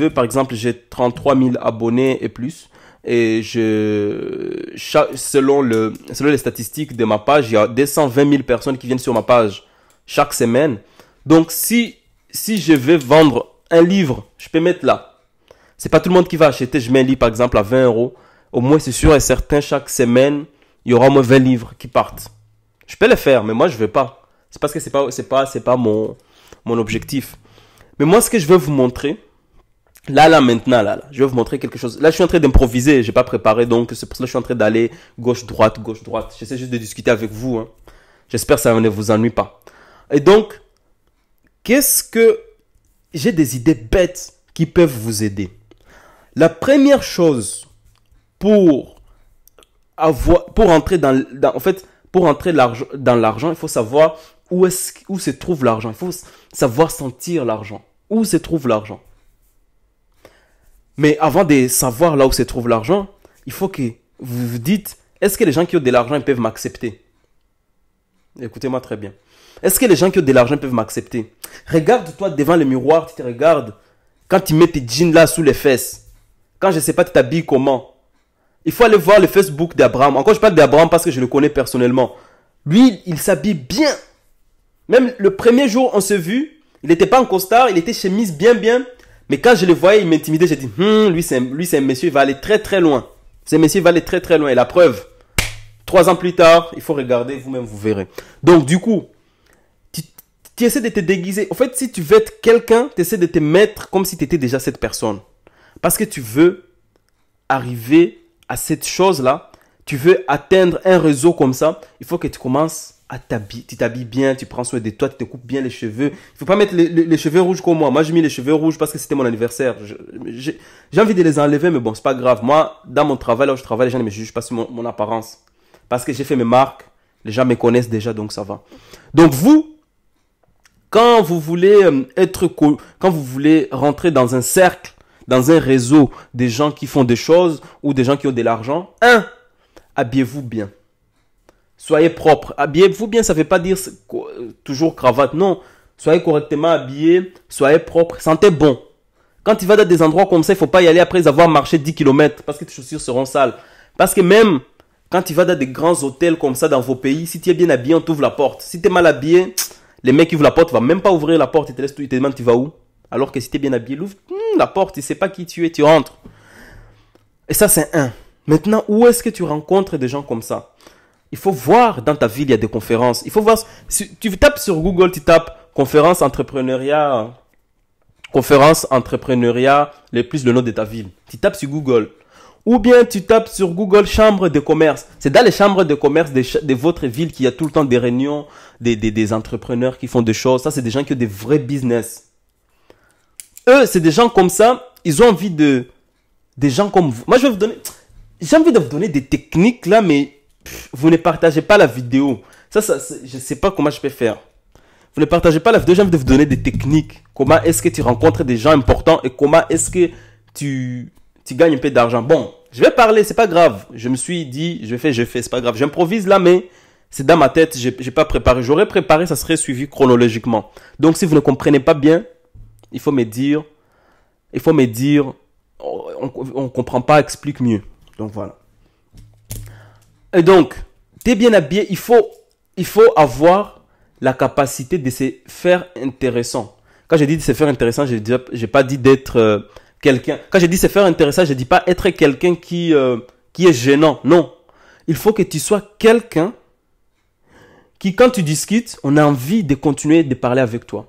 par exemple, j'ai 33 000 abonnés et plus, et selon les statistiques de ma page, il y a 220 000 personnes qui viennent sur ma page chaque semaine. Donc, si je vais vendre un livre, je peux mettre là. C'est pas tout le monde qui va acheter. Je mets un livre, par exemple, à 20 euros. Au moins, c'est sûr et certain, chaque semaine, il y aura au moins 20 livres qui partent. Je peux le faire, mais moi, je ne veux pas. C'est parce que c'est pas mon objectif. Mais moi, ce que je veux vous montrer, maintenant, je vais vous montrer quelque chose. Là, je suis en train d'improviser. Je n'ai pas préparé, donc c'est pour ça que je suis en train d'aller gauche-droite, gauche-droite. J'essaie juste de discuter avec vous. Hein. J'espère que ça ne vous ennuie pas. Et donc, j'ai des idées bêtes qui peuvent vous aider. La première chose pour entrer dans l'argent, il faut savoir où se trouve l'argent. Il faut savoir sentir l'argent. Où se trouve l'argent. Mais avant de savoir là où se trouve l'argent, il faut que vous vous dites, est-ce que les gens qui ont de l'argent peuvent m'accepter? Écoutez-moi très bien. Est-ce que les gens qui ont de l'argent peuvent m'accepter? Regarde-toi devant le miroir, tu te regardes. Quand tu mets tes jeans là sous les fesses. Quand je ne sais pas, tu t'habilles comment? Il faut aller voir le Facebook d'Abraham. Encore, je parle d'Abraham parce que je le connais personnellement. Lui, il s'habille bien. Même le premier jour, on s'est vu. Il n'était pas en costard, il était chemise bien. Mais quand je le voyais, il m'intimidait. J'ai dit, lui, c'est un monsieur, il va aller très loin. Ce monsieur va aller très loin. Et la preuve, 3 ans plus tard, il faut regarder, vous-même, vous verrez. Donc, du coup, tu essaies de te déguiser. En fait, si tu veux être quelqu'un, tu essaies de te mettre comme si tu étais déjà cette personne. Parce que tu veux arriver à cette chose-là, tu veux atteindre un réseau comme ça, il faut que tu commences à t'habiller. Tu t'habilles bien, tu prends soin de toi, tu te coupes bien les cheveux. Il ne faut pas mettre les cheveux rouges comme moi. Moi, j'ai mis les cheveux rouges parce que c'était mon anniversaire. J'ai envie de les enlever, mais bon, c'est pas grave. Moi, dans mon travail, là où je travaille, les gens ne me jugent pas sur mon apparence. Parce que j'ai fait mes marques, les gens me connaissent déjà, donc ça va. Donc vous, quand vous voulez quand vous voulez rentrer dans un cercle, dans un réseau des gens qui font des choses ou des gens qui ont de l'argent, habillez-vous bien. Soyez propre. Habillez-vous bien, ça ne veut pas dire toujours cravate. Non, soyez correctement habillé, soyez propre, sentez bon. Quand tu vas dans des endroits comme ça, il ne faut pas y aller après avoir marché 10 km parce que tes chaussures seront sales. Parce que même quand tu vas dans des grands hôtels comme ça dans vos pays, si tu es bien habillé, on t'ouvre la porte. Si tu es mal habillé, les mecs qui ouvrent la porte ne vont même pas ouvrir la porte. Ils te laissent tout, ils te demandent tu vas où. Alors que si tu es bien habillé, ouvre la porte, il ne sait pas qui tu es, tu rentres. Et ça, c'est un. Maintenant, où est-ce que tu rencontres des gens comme ça? Il faut voir dans ta ville, il y a des conférences. Il faut voir, si tu tapes sur Google, tu tapes conférence entrepreneuriat, plus le nom de ta ville. Tu tapes sur Google. Ou bien tu tapes sur Google chambre de commerce. C'est dans les chambres de commerce de votre ville qu'il y a tout le temps des réunions, des entrepreneurs qui font des choses. Ça, c'est des gens qui ont des vrais business. Eux, c'est des gens comme ça, ils ont envie des gens comme vous. Moi, j'ai envie de vous donner des techniques là, mais vous ne partagez pas la vidéo. Je ne sais pas comment je peux faire. Vous ne partagez pas la vidéo, j'ai envie de vous donner des techniques. Comment est-ce que tu rencontres des gens importants et comment est-ce que tu gagnes un peu d'argent. Bon, je vais parler, c'est pas grave. Je me suis dit, je fais, c'est pas grave. J'improvise là, mais c'est dans ma tête, j'ai pas préparé. J'aurais préparé, ça serait suivi chronologiquement. Donc, si vous ne comprenez pas bien, il faut me dire, on comprend pas, explique mieux. Donc, voilà. Et donc, t'es bien habillé, il faut avoir la capacité de se faire intéressant. Quand je dis de se faire intéressant, j'ai pas dit d'être quelqu'un. Quand je dis se faire intéressant, je dis pas être quelqu'un qui est gênant. Non. Il faut que tu sois quelqu'un qui, quand tu discutes, on a envie de continuer de parler avec toi.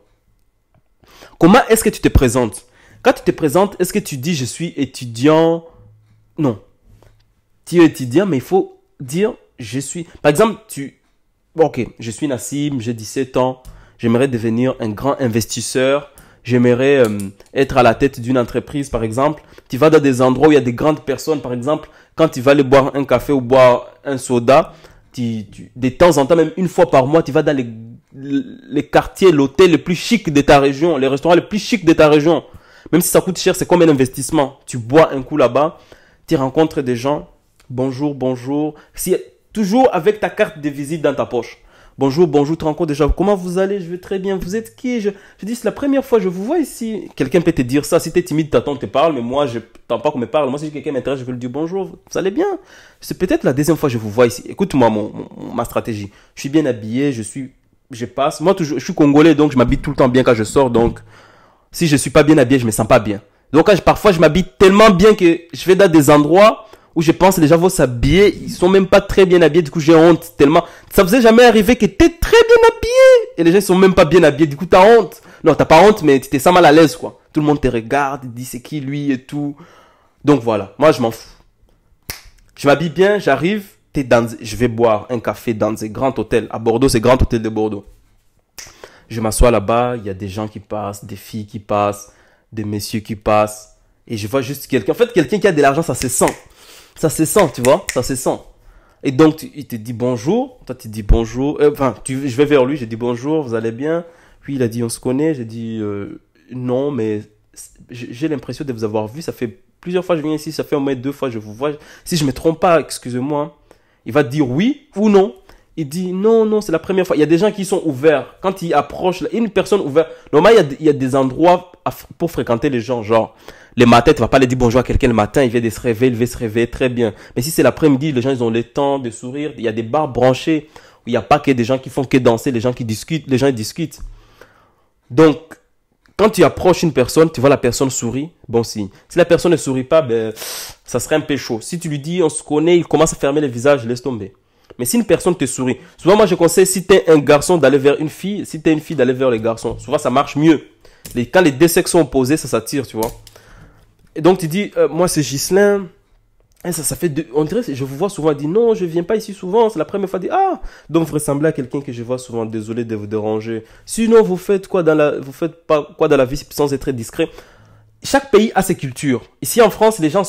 Comment est-ce que tu te présentes? Quand tu te présentes, est-ce que tu dis je suis étudiant? Non. Tu es étudiant, mais il faut dire je suis. Par exemple, ok, je suis Nassim, j'ai 17 ans, j'aimerais devenir un grand investisseur, j'aimerais être à la tête d'une entreprise, par exemple. Tu vas dans des endroits où il y a des grandes personnes, par exemple, quand tu vas aller boire un café ou boire un soda, de temps en temps, même une fois par mois, tu vas dans les quartiers, l'hôtel le plus chic de ta région, les restaurants les plus chics de ta région. Même si ça coûte cher, c'est comme un investissement. Tu bois un coup là-bas, tu rencontres des gens. Bonjour, bonjour. Si, toujours avec ta carte de visite dans ta poche. Bonjour, bonjour, tu rencontres des gens. Comment vous allez? Je vais très bien. Vous êtes qui? Je dis, c'est la première fois que je vous vois ici. Quelqu'un peut te dire ça. Si tu es timide, t'attends, te parle. Mais moi, je n'attends pas qu'on me parle. Moi, si quelqu'un m'intéresse, je vais lui dire bonjour. Vous allez bien? C'est peut-être la deuxième fois que je vous vois ici. Écoute-moi ma stratégie. Je suis bien habillé. Je passe. Moi, toujours, je suis congolais, donc je m'habille tout le temps bien quand je sors. Donc, si je suis pas bien habillé, je me sens pas bien. Donc, parfois, je m'habille tellement bien que je vais dans des endroits où je pense que les gens vont s'habiller, ils sont même pas très bien habillés, du coup j'ai honte tellement. Ça vous est jamais arrivé que t'es très bien habillé et les gens ils sont même pas bien habillés, du coup t'as honte. Non, t'as pas honte, mais tu te sens mal à l'aise quoi. Tout le monde te regarde, dit c'est qui lui et tout. Donc voilà, moi je m'en fous. Je m'habille bien, j'arrive, je vais boire un café dans un grand hôtel. À Bordeaux, c'est Grand Hôtel de Bordeaux. Je m'assois là-bas, il y a des gens qui passent, des filles qui passent, des messieurs qui passent. Et je vois juste quelqu'un. En fait, quelqu'un qui a de l'argent, ça se sent. Ça se sent, tu vois, ça se sent. Et donc, il te dit bonjour. Toi, tu dis bonjour. Je vais vers lui, je dis bonjour, vous allez bien? Puis, il a dit, on se connaît. J'ai dit, non, mais j'ai l'impression de vous avoir vu. Ça fait plusieurs fois que je viens ici. Ça fait au moins 2 fois que je vous vois. Si je me trompe pas, excusez-moi. Il va te dire oui ou non. Il dit, non, non, c'est la première fois. Il y a des gens qui sont ouverts. Quand ils approchent, une personne ouverte. Normalement, il y a des endroits pour fréquenter les gens, genre... Les matins, tu vas pas aller dire bonjour à quelqu'un le matin, il vient de se réveiller, il va se réveiller très bien. Mais si c'est l'après-midi, les gens, ils ont le temps de sourire. Il y a des bars branchés où il n'y a pas que des gens qui font que danser, les gens qui discutent, les gens, ils discutent. Donc, quand tu approches une personne, tu vois la personne sourit, bon signe. Si la personne ne sourit pas, ben, ça serait un peu chaud. Si tu lui dis, on se connaît, il commence à fermer le visage, laisse tomber. Mais si une personne te sourit, souvent moi je conseille, si tu es un garçon d'aller vers une fille, si tu es une fille d'aller vers les garçons, souvent ça marche mieux. Quand les deux sexes sont opposés, ça s'attire, tu vois. Et donc tu dis, moi c'est Ghislain. Et ça fait on dirait, je vous vois souvent, il dit non, je viens pas ici souvent, c'est la première fois, dit ah, donc vous ressemblez à quelqu'un que je vois souvent, désolé de vous déranger. Sinon, vous faites quoi vous faites pas quoi dans la vie sans être discret. Chaque pays a ses cultures. Ici en France, les gens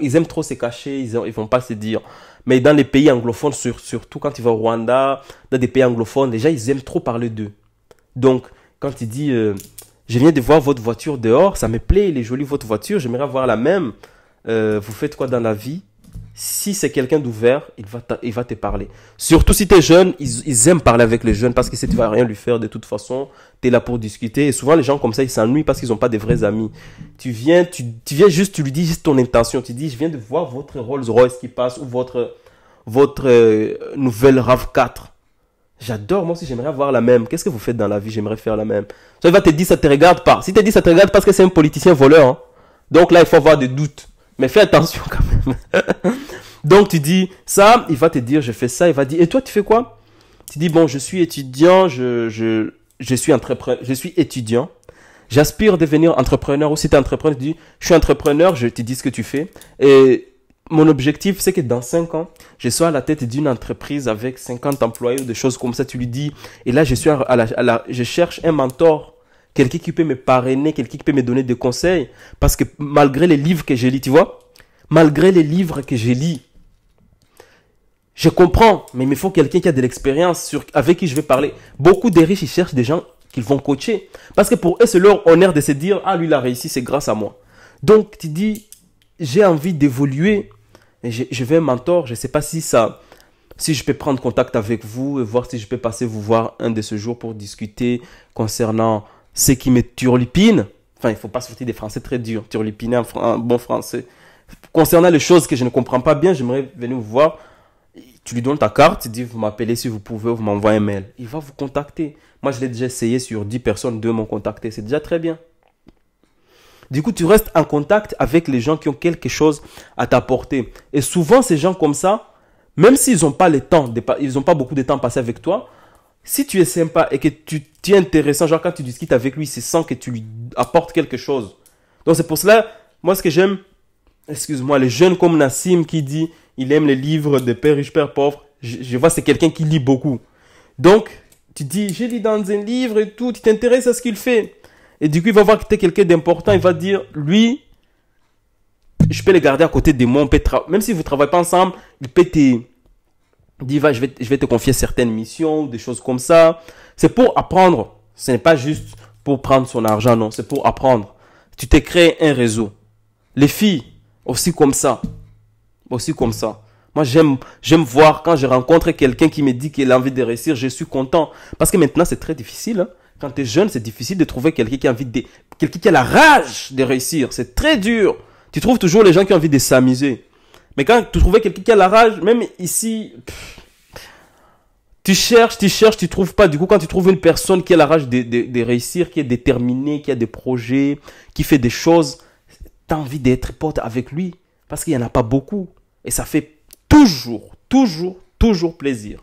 ils aiment trop se cacher, ils vont pas se dire. Mais dans les pays anglophones, surtout quand tu vas au Rwanda, dans des pays anglophones, les gens ils aiment trop parler d'eux. Donc, quand il dit je viens de voir votre voiture dehors, ça me plaît, elle est jolie votre voiture, j'aimerais avoir la même. Vous faites quoi dans la vie? Si c'est quelqu'un d'ouvert, il va te parler. Surtout si tu es jeune, ils aiment parler avec les jeunes parce que si tu vas rien lui faire de toute façon, tu es là pour discuter. Et souvent les gens comme ça, ils s'ennuient parce qu'ils n'ont pas de vrais amis. Tu viens juste, tu lui dis juste ton intention. Tu dis, je viens de voir votre Rolls Royce qui passe ou votre nouvelle RAV4. J'adore, moi aussi j'aimerais avoir la même. Qu'est-ce que vous faites dans la vie? J'aimerais faire la même. Ça il va te dire ça te regarde pas. Si te dit ça te regarde parce que c'est un politicien voleur, hein. Donc là il faut avoir des doutes. Mais fais attention quand même. Donc tu dis ça, il va te dire je fais ça, il va dire et toi tu fais quoi? Tu dis bon je suis étudiant, je suis entrepreneur, je suis étudiant. J'aspire à devenir entrepreneur ou si tu es entrepreneur, tu dis je suis entrepreneur, je te dis ce que tu fais et mon objectif, c'est que dans 5 ans, je sois à la tête d'une entreprise avec 50 employés ou des choses comme ça. Tu lui dis, et là, je cherche un mentor, quelqu'un qui peut me parrainer, quelqu'un qui peut me donner des conseils. Parce que malgré les livres que j'ai lis, tu vois, malgré les livres que j'ai lis, je comprends, mais il me faut quelqu'un qui a de l'expérience avec qui je vais parler. Beaucoup de riches, ils cherchent des gens qu'ils vont coacher. Parce que pour eux, c'est leur honneur de se dire, ah, lui, il a réussi, c'est grâce à moi. Donc, tu dis, j'ai envie d'évoluer. Je veux un mentor, je ne sais pas si je peux prendre contact avec vous et voir si je peux passer vous voir un de ces jours pour discuter concernant ce qui me turlupine. Enfin, il ne faut pas sortir des français très durs, turlupiner en bon français. Concernant les choses que je ne comprends pas bien, j'aimerais venir vous voir. Tu lui donnes ta carte, tu dis vous m'appelez si vous pouvez, vous m'envoyez un mail. Il va vous contacter. Moi, je l'ai déjà essayé sur 10 personnes, 2 m'ont contacté. C'est déjà très bien. Du coup, tu restes en contact avec les gens qui ont quelque chose à t'apporter. Et souvent, ces gens comme ça, même s'ils n'ont pas le temps, ils n'ont pas beaucoup de temps passé avec toi, si tu es sympa et que tu es intéressant, genre quand tu discutes avec lui, c'est sans que tu lui apportes quelque chose. Donc, c'est pour cela, moi, ce que j'aime, excuse-moi, les jeunes comme Nassim qui dit, il aime les livres de Père riche, Père pauvre, je vois c'est quelqu'un qui lit beaucoup. Donc, tu dis, j'ai lu dans un livre et tout, tu t'intéresses à ce qu'il fait. Et du coup, il va voir que tu es quelqu'un d'important. Il va dire, lui, je peux le garder à côté de moi. Même si vous ne travaillez pas ensemble, il peut te dire, je vais te confier certaines missions, des choses comme ça. C'est pour apprendre. Ce n'est pas juste pour prendre son argent, non. C'est pour apprendre. Tu t'es créé un réseau. Les filles, aussi comme ça. Aussi comme ça. Moi, j'aime voir quand je rencontre quelqu'un qui me dit qu'il a envie de réussir, je suis content. Parce que maintenant, c'est très difficile. Hein. Quand tu es jeune, c'est difficile de trouver quelqu'un qui a envie de, quelqu'un qui a la rage de réussir. C'est très dur. Tu trouves toujours les gens qui ont envie de s'amuser. Mais quand tu trouves quelqu'un qui a la rage, même ici, tu cherches, tu trouves pas. Du coup, quand tu trouves une personne qui a la rage de réussir, qui est déterminée, qui a des projets, qui fait des choses, tu as envie d'être pote avec lui. Parce qu'il n'y en a pas beaucoup. Et ça fait toujours plaisir.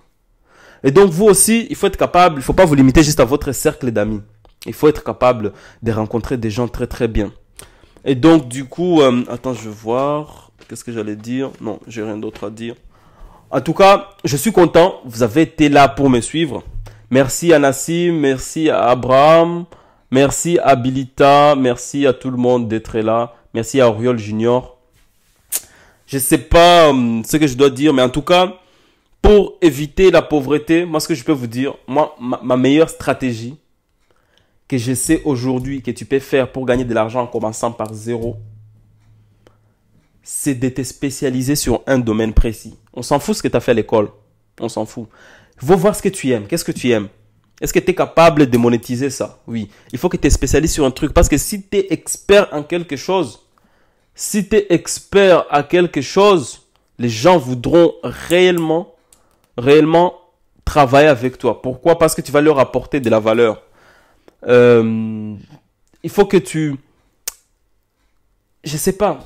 Et donc, vous aussi, il faut être capable, il ne faut pas vous limiter juste à votre cercle d'amis. Il faut être capable de rencontrer des gens très bien. Et donc, du coup, attends, je vais voir. Qu'est-ce que j'allais dire? Non, j'ai rien d'autre à dire. En tout cas, je suis content. Vous avez été là pour me suivre. Merci à Nassim, merci à Abraham, merci à Bilita, merci à tout le monde d'être là. Merci à Auriol Junior. Je ne sais pas ce que je dois dire, mais en tout cas, pour éviter la pauvreté, moi, ce que je peux vous dire, moi, ma meilleure stratégie que je sais aujourd'hui que tu peux faire pour gagner de l'argent en commençant par zéro, c'est de te spécialiser sur un domaine précis. On s'en fout ce que tu as fait à l'école. On s'en fout. Il faut voir ce que tu aimes. Qu'est-ce que tu aimes? Est-ce que tu es capable de monétiser ça? Oui. Il faut que tu te spécialises sur un truc. Parce que si tu es expert en quelque chose, les gens voudront réellement travailler avec toi. Pourquoi? Parce que tu vas leur apporter de la valeur. Il faut que tu... Je sais pas.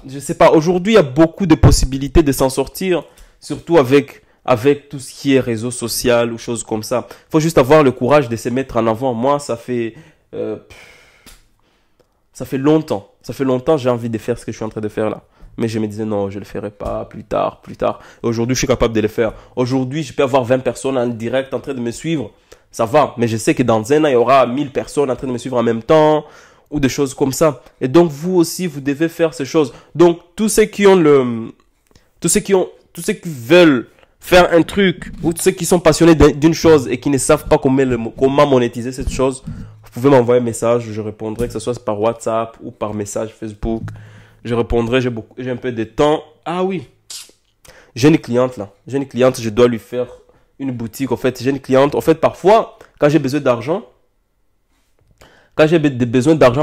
Aujourd'hui, il y a beaucoup de possibilités de s'en sortir, surtout avec tout ce qui est réseau social ou choses comme ça. Il faut juste avoir le courage de se mettre en avant. Moi, ça fait longtemps. J'ai envie de faire ce que je suis en train de faire là. Mais je me disais non, je le ferai pas, plus tard. Et aujourd'hui, je suis capable de le faire. Aujourd'hui, je peux avoir 20 personnes en direct en train de me suivre. Ça va. Mais je sais que dans un an, il y aura 1000 personnes en train de me suivre en même temps. Ou des choses comme ça. Et donc, vous aussi, vous devez faire ces choses. Donc, tous ceux qui veulent faire un truc, ou tous ceux qui sont passionnés d'une chose et qui ne savent pas comment monétiser cette chose, vous pouvez m'envoyer un message, je répondrai, que ce soit par WhatsApp ou par message Facebook. Je répondrai, j'ai un peu de temps. Ah oui, j'ai une cliente là. Je dois lui faire une boutique. En fait, j'ai une cliente. En fait, parfois, quand j'ai besoin d'argent,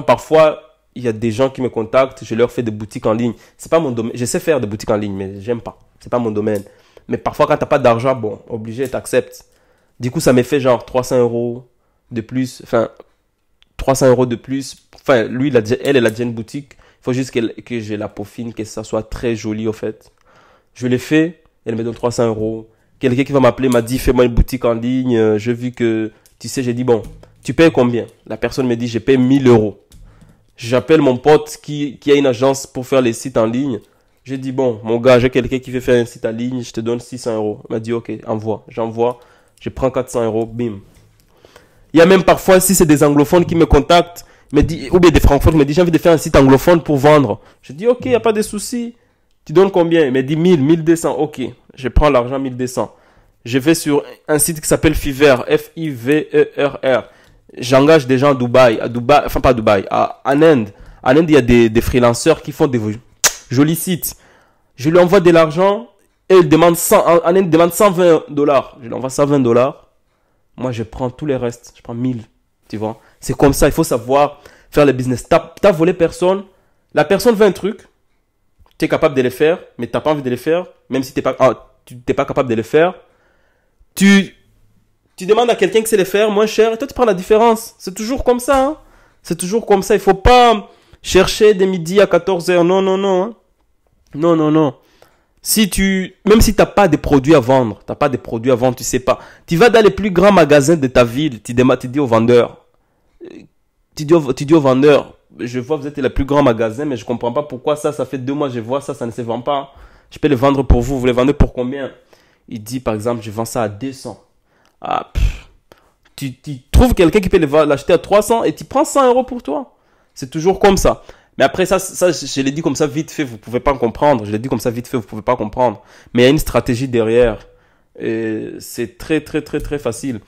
parfois, il y a des gens qui me contactent, je leur fais des boutiques en ligne. C'est pas mon domaine. Je sais faire des boutiques en ligne, mais j'aime pas. C'est pas mon domaine. Mais parfois, quand t'as pas d'argent, bon, obligé, t'acceptes. Du coup, ça me fait genre 300 € de plus. Enfin, 300 € de plus. Enfin, lui, elle a déjà une boutique. Il faut juste que je la peaufine, que ça soit très joli, au fait. Je l'ai fait, elle me donne 300 €. Quelqu'un qui va m'appeler m'a dit, fais-moi une boutique en ligne. J'ai vu que, tu sais, j'ai dit, bon, tu payes combien? La personne me dit, je paye 1000 €. J'appelle mon pote qui a une agence pour faire les sites en ligne. J'ai dit, bon, mon gars, j'ai quelqu'un qui veut faire un site en ligne, je te donne 600 €. Il m'a dit, ok, envoie. J'envoie, je prends 400 €, bim. Il y a même parfois, si c'est des anglophones qui me contactent, ou bien des francophones qui me disent, j'ai envie de faire un site anglophone pour vendre. Je dis, ok, il n'y a pas de souci. Tu donnes combien? Il me dit 1000, 1200. Ok, je prends l'argent 1200. Je vais sur un site qui s'appelle Fiverr, Fiverr. J'engage des gens à Dubaï, enfin pas à Dubaï, en Inde. En Inde, il y a des freelanceurs qui font des jolis sites. Je lui envoie de l'argent et il demande en Inde, il demande 120 $. Je lui envoie 120 $. Moi, je prends tous les restes. Je prends 1000. Tu vois? C'est comme ça. Il faut savoir faire le business. T'as volé personne. La personne veut un truc. Tu es capable de le faire, mais tu n'as pas envie de le faire. Même si tu n'es pas capable de le faire. Tu demandes à quelqu'un qui sait le faire moins cher et toi tu prends la différence. C'est toujours comme ça. Hein? C'est toujours comme ça. Il ne faut pas chercher de midi à 14 h. Non, non, non. Hein? Non, non, non. Même si tu n'as pas de produits à vendre, tu sais pas. Tu vas dans les plus grands magasins de ta ville, tu dis au vendeur. Tu dis au vendeur, je vois vous êtes le plus grand magasin, mais je comprends pas pourquoi ça fait 2 mois, je vois ça ne se vend pas. Je peux le vendre pour vous, vous le vendez pour combien? Il dit par exemple, je vends ça à 200. Ah, tu trouves quelqu'un qui peut l'acheter à 300 et tu prends 100 € pour toi. C'est toujours comme ça. Mais après ça, je l'ai dit comme ça vite fait, vous pouvez pas comprendre. Je l'ai dit comme ça vite fait, vous pouvez pas comprendre. Mais il y a une stratégie derrière. Et c'est très facile.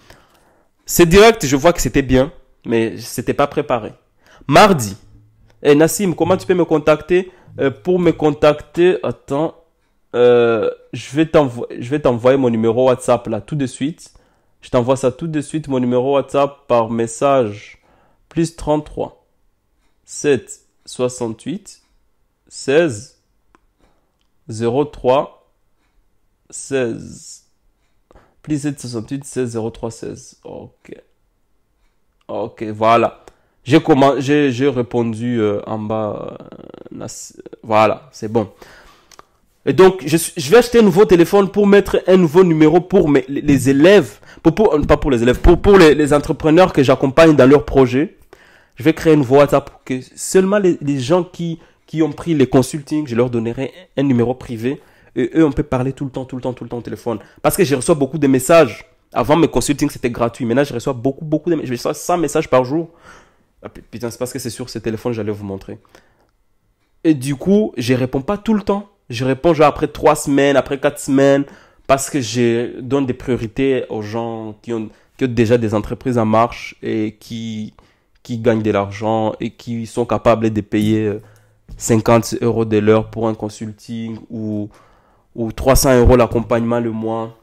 C'est direct, je vois que c'était bien, mais c'était pas préparé. Mardi, Eh, Nassim, comment tu peux me contacter? Pour me contacter, attends, je vais t'envoyer mon numéro WhatsApp là tout de suite. Je t'envoie ça tout de suite, mon numéro WhatsApp par message. Plus 33 7 68 16 03 16. Plus 7 68 16 03 16. Ok. Ok, voilà. J'ai répondu en bas. Voilà, c'est bon. Et donc, je vais acheter un nouveau téléphone pour mettre un nouveau numéro pour les élèves, pas pour les élèves, pour les entrepreneurs que j'accompagne dans leurs projets. Je vais créer un nouveau WhatsApp pour que seulement les gens qui ont pris les consultings, je leur donnerai un numéro privé. Et eux, on peut parler tout le temps au téléphone. Parce que je reçois beaucoup de messages. Avant, mes consultings, c'était gratuit. Maintenant, je reçois beaucoup de messages. Je reçois 100 messages par jour. Ah, putain, c'est parce que c'est sur ce téléphone, j'allais vous montrer. Et du coup, je réponds pas tout le temps. Je réponds genre après 3 semaines, après 4 semaines, parce que je donne des priorités aux gens qui ont déjà des entreprises en marche et qui gagnent de l'argent et qui sont capables de payer 50 euros de l'heure pour un consulting ou 300 euros l'accompagnement le mois.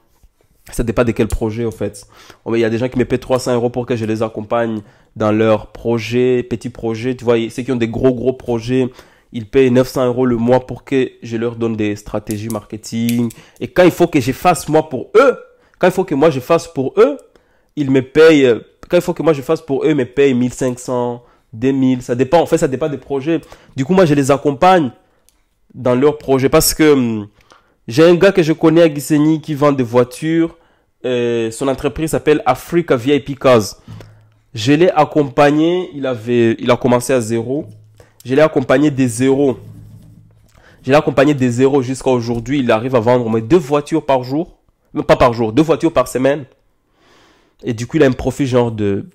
Ça dépend de quel projet, en fait. Il y a des gens qui me paient 300 euros pour que je les accompagne dans leurs projets, petits projets. Tu vois, ceux qui ont des gros projets, ils payent 900 euros le mois pour que je leur donne des stratégies marketing. Et quand il faut que je fasse moi pour eux, quand il faut que moi je fasse pour eux, ils me payent, quand il faut que moi je fasse pour eux, ils me payent 1500, 2000. Ça dépend, en fait, ça dépend des projets. Du coup, moi, je les accompagne dans leurs projets parce que j'ai un gars que je connais à Gisenyi qui vend des voitures. Son entreprise s'appelle Africa VIP Cars. Je l'ai accompagné, il a commencé à zéro. Je l'ai accompagné des zéros. Je l'ai accompagné des zéros jusqu'à aujourd'hui. Il arrive à vendre au moins 2 voitures par jour. Non, pas par jour, 2 voitures par semaine. Et du coup, il a un profit genre de,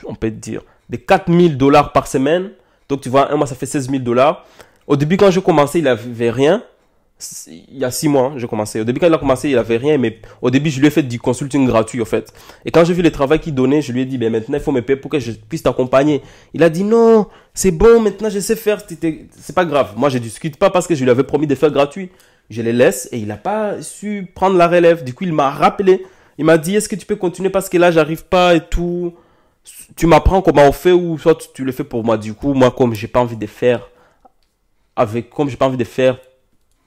on peut dire, de 4000 dollars par semaine. Donc, tu vois, un mois, ça fait 16 000 dollars. Au début, quand j'ai commencé, il n'avait rien. Il y a 6 mois, j'ai commencé. Au début, quand il a commencé, il avait rien, mais au début, je lui ai fait du consulting gratuit, en fait. Et quand j'ai vu le travail qu'il donnait, je lui ai dit, ben maintenant, il faut me payer pour que je puisse t'accompagner. Il a dit, non, c'est bon, maintenant, je sais faire. C'est pas grave. Moi, je discute pas parce que je lui avais promis de faire gratuit. Je les laisse et il n'a pas su prendre la relève. Du coup, il m'a rappelé. Il m'a dit, est-ce que tu peux continuer parce que là, j'arrive pas et tout. Tu m'apprends comment on fait ou soit tu le fais pour moi. Du coup, moi, comme j'ai pas envie de faire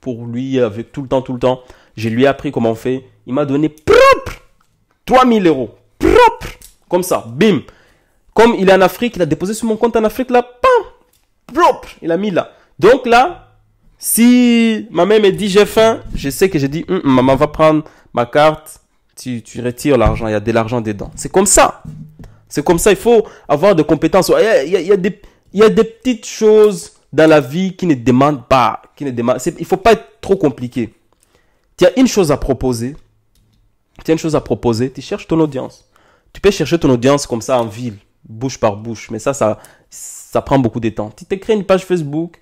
pour lui avec tout le temps. Je lui ai appris comment on fait. Il m'a donné propre 3000 euros. Propre. Comme ça. Bim. Comme il est en Afrique, il a déposé sur mon compte en Afrique là. Pam. Propre. Il a mis là. Donc là, si ma mère me dit j'ai faim, je sais que j'ai dit maman va prendre ma carte. Tu retires l'argent. Il y a de l'argent dedans. C'est comme ça. C'est comme ça. Il faut avoir des compétences. Il y a des petites choses dans la vie qui ne demandent pas. Il ne faut pas être trop compliqué. Tu as une chose à proposer. Tu cherches ton audience. Tu peux chercher ton audience comme ça en ville, bouche par bouche. Mais ça prend beaucoup de temps. Tu te crées une page Facebook.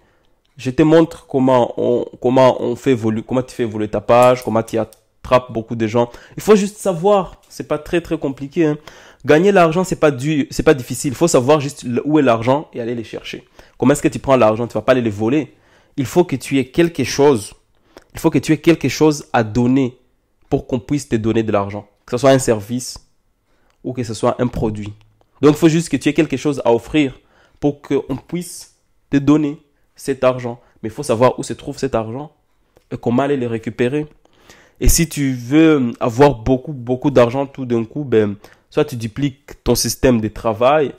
Je te montre comment on fait évoluer, comment tu fais évoluer ta page, comment tu attrapes beaucoup de gens. Il faut juste savoir. C'est pas très compliqué. Hein. Gagner l'argent, c'est pas difficile. Il faut savoir juste où est l'argent et aller les chercher. Comment est-ce que tu prends l'argent? Tu vas pas aller les voler. Il faut que tu aies quelque chose. Il faut que tu aies quelque chose à donner pour qu'on puisse te donner de l'argent. Que ce soit un service ou que ce soit un produit. Donc, il faut juste que tu aies quelque chose à offrir pour qu'on puisse te donner cet argent. Mais il faut savoir où se trouve cet argent et comment aller le récupérer. Et si tu veux avoir beaucoup d'argent tout d'un coup, ben, soit tu dupliques ton système de travail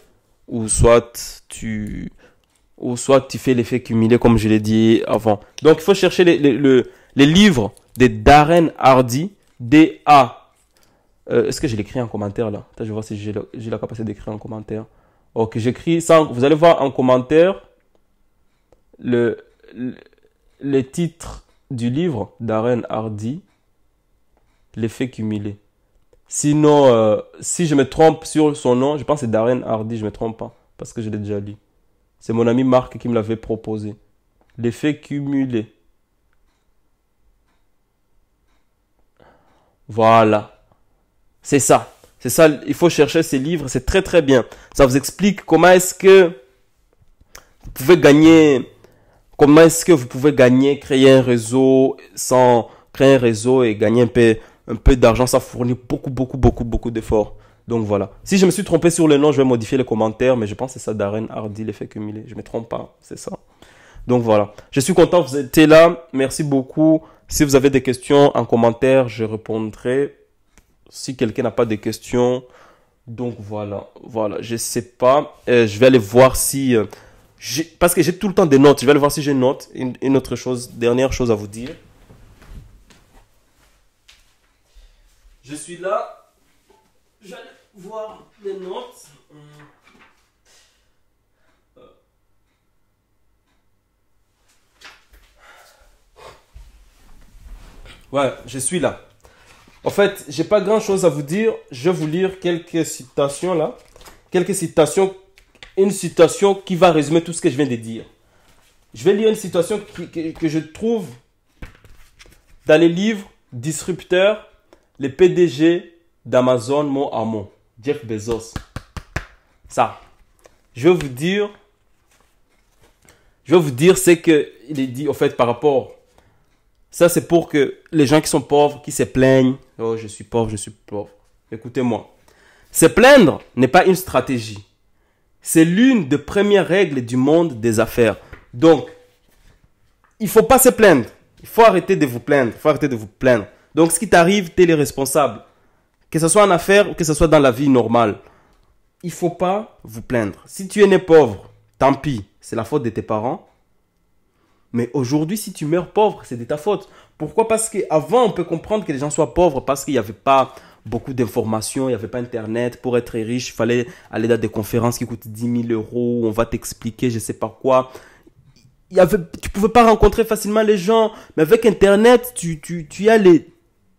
ou soit tu fais l'effet cumulé comme je l'ai dit avant. Donc, il faut chercher les livres de Darren Hardy, D.A. Est-ce que je l'écris en commentaire là? Attends, je vais voir si j'ai la capacité d'écrire en commentaire. Ok, j'écris ça. Vous allez voir en commentaire le titre du livre, Darren Hardy, l'effet cumulé. Sinon, si je me trompe sur son nom, je pense que c'est Darren Hardy, je ne me trompe pas, parce que je l'ai déjà lu. C'est mon ami Marc qui me l'avait proposé. L'effet cumulé. Voilà. C'est ça. C'est ça, il faut chercher ces livres, c'est très bien. Ça vous explique comment est-ce que pouvez gagner, comment est-ce que vous pouvez gagner, créer un réseau sans créer un réseau et gagner un peu d'argent, ça fournit beaucoup d'efforts. Donc voilà. Si je me suis trompé sur le nom, je vais modifier les commentaires, mais je pense que c'est ça, Darren Hardy, l'effet cumulé. Je me trompe pas, c'est ça. Donc voilà. Je suis content que vous étiez là. Merci beaucoup. Si vous avez des questions en commentaire, je répondrai. Si quelqu'un n'a pas de questions, donc voilà. Voilà, je sais pas. Je vais aller voir si... parce que j'ai tout le temps des notes. Je vais aller voir si j'ai une note. Une autre chose, dernière chose à vous dire. Je suis là. Je vais aller voir les notes. Ouais, je suis là. En fait, j'ai pas grand chose à vous dire. Je vais vous lire quelques citations là. Quelques citations. Une citation qui va résumer tout ce que je viens de dire. Je vais lire une citation que je trouve dans les livres Disrupteurs, les PDG d'Amazon mot à mot. Jeff Bezos. Ça. Je vais vous dire ce qu'il est dit, en fait, par rapport. Ça, c'est pour que les gens qui sont pauvres, qui se plaignent. Oh, je suis pauvre, je suis pauvre. Écoutez-moi. Se plaindre n'est pas une stratégie. C'est l'une des premières règles du monde des affaires. Donc, il ne faut pas se plaindre. Il faut arrêter de vous plaindre. Il faut arrêter de vous plaindre. Donc, ce qui t'arrive, tu es le responsable. Que ce soit en affaires ou que ce soit dans la vie normale. Il ne faut pas vous plaindre. Si tu es né pauvre, tant pis. C'est la faute de tes parents. Mais aujourd'hui, si tu meurs pauvre, c'est de ta faute. Pourquoi? Parce qu'avant, on peut comprendre que les gens soient pauvres parce qu'il n'y avait pas beaucoup d'informations, il n'y avait pas Internet. Pour être riche, il fallait aller dans des conférences qui coûtent 10 000 euros, on va t'expliquer je ne sais pas quoi. Tu ne pouvais pas rencontrer facilement les gens, mais avec Internet, tu as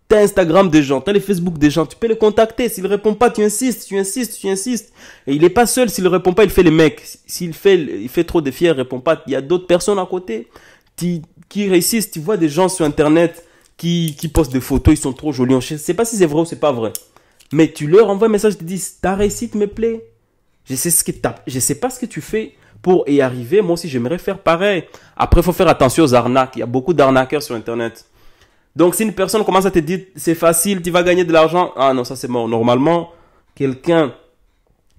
t'as Instagram des gens, tu as les Facebook des gens, tu peux les contacter. S'il ne répond pas, tu insistes. Et il n'est pas seul, s'il ne répond pas, il fait les mecs. Il fait trop de fiers, il ne répond pas. Il y a d'autres personnes à côté qui réussissent. Tu vois des gens sur Internet qui postent des photos, ils sont trop jolis. Je ne sais pas si c'est vrai ou c'est pas vrai. Mais tu leur envoies un message, tu te dis, ta réussite me plaît. Je sais pas ce que tu fais pour y arriver. Moi aussi, j'aimerais faire pareil. Après, il faut faire attention aux arnaques. Il y a beaucoup d'arnaqueurs sur Internet. Donc, si une personne commence à te dire, c'est facile, tu vas gagner de l'argent. Ah non, ça c'est mort. Normalement, quelqu'un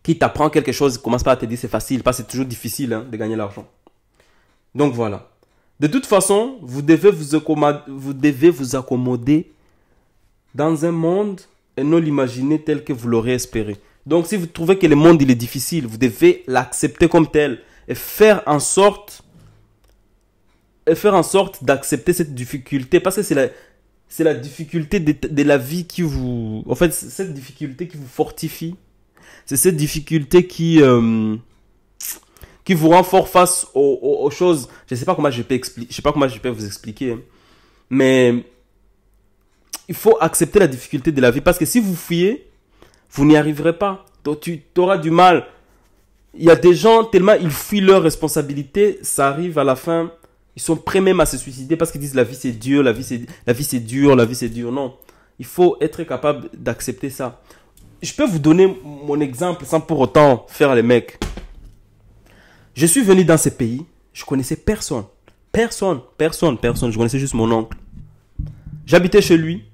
qui t'apprend quelque chose commence pas à te dire c'est facile. Parce que c'est toujours difficile de gagner l'argent. Donc, voilà. De toute façon, vous devez vous accommoder dans un monde et non l'imaginer tel que vous l'aurez espéré. Donc, si vous trouvez que le monde il est difficile, vous devez l'accepter comme tel et faire en sorte d'accepter cette difficulté parce que c'est la difficulté de la vie qui vous... En fait, c'est cette difficulté qui vous fortifie. C'est cette difficulté qui vous rend fort face aux choses. Je ne sais pas comment je peux vous expliquer. Hein. Mais il faut accepter la difficulté de la vie parce que si vous fuyez, vous n'y arriverez pas. Tu auras du mal. Il y a des gens, tellement ils fuient leurs responsabilités, ça arrive à la fin... Ils sont prêts même à se suicider parce qu'ils disent la vie c'est dur, la vie c'est dur. Non, il faut être capable d'accepter ça. Je peux vous donner mon exemple sans pour autant faire les mecs. Je suis venu dans ce pays, je connaissais personne. Personne. Je connaissais juste mon oncle. J'habitais chez lui.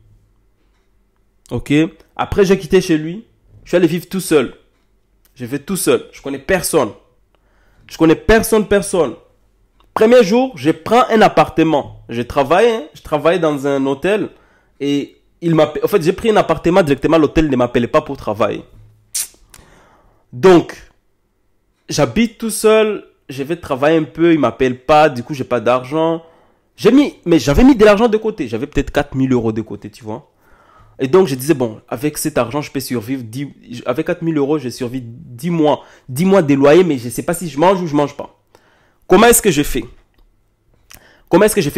Ok. Après j'ai quitté chez lui. Je suis allé vivre tout seul. Je vais tout seul. Je connais personne. Premier jour, je prends un appartement. Je travaillais dans un hôtel et en fait, j'ai pris un appartement directement. L'hôtel ne m'appelait pas pour travailler. Donc, j'habite tout seul. Je vais travailler un peu. Il ne m'appelle pas. Du coup, j'ai pas d'argent. Mais j'avais mis de l'argent de côté. J'avais peut-être 4 000 euros de côté, tu vois. Et donc, je disais, bon, avec cet argent, je peux survivre. Avec 4 000 euros, j'ai survécu 10 mois. 10 mois de loyer, mais je ne sais pas si je mange ou je ne mange pas. Comment est-ce que je fais?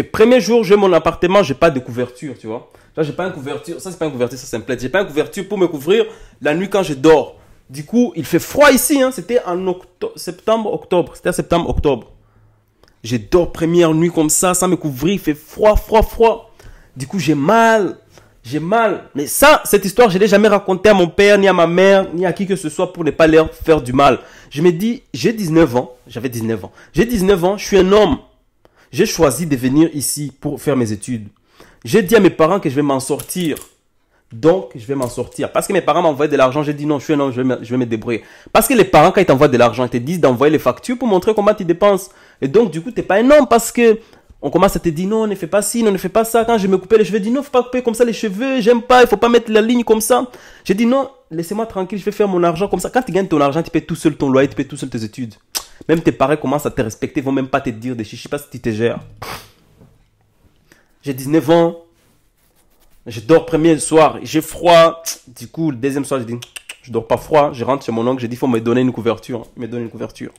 Premier jour, j'ai mon appartement, j'ai pas de couverture, tu vois. Là, j'ai pas une couverture. Ça, c'est pas une couverture, ça, c'est un plaid. J'ai pas une couverture pour me couvrir la nuit quand je dors. Du coup, il fait froid ici, hein. C'était en septembre-octobre. C'était en septembre-octobre. Je dors première nuit comme ça, sans me couvrir. Il fait froid. Du coup, j'ai mal. J'ai mal. Mais ça, cette histoire, je ne l'ai jamais racontée à mon père, ni à ma mère, ni à qui que ce soit pour ne pas leur faire du mal. Je me dis, j'ai 19 ans. J'avais 19 ans. J'ai 19 ans, je suis un homme. J'ai choisi de venir ici pour faire mes études. J'ai dit à mes parents que je vais m'en sortir. Donc, je vais m'en sortir. Parce que mes parents m'envoyaient de l'argent, j'ai dit non, je suis un homme, je vais me débrouiller. Parce que les parents, quand ils t'envoient de l'argent, ils te disent d'envoyer les factures pour montrer comment tu dépenses. Et donc, du coup, tu n'es pas un homme parce que on commence à te dire non, ne fais pas ci, non, ne fais pas ça. Quand je me coupais les cheveux, je dis non, il ne faut pas couper comme ça les cheveux, j'aime pas, il ne faut pas mettre la ligne comme ça. J'ai dit non, laissez-moi tranquille, je vais faire mon argent comme ça. Quand tu gagnes ton argent, tu payes tout seul ton loyer, tu payes tout seul tes études. Même tes parents commencent à te respecter, ils ne vont même pas te dire des chichis parce que tu te gères. J'ai 19 ans. Je dors premier soir, j'ai froid. Du coup, le deuxième soir, je dis, je dors pas froid. Je rentre chez mon oncle, j'ai dit, il faut me donner une couverture. Il me donne une couverture.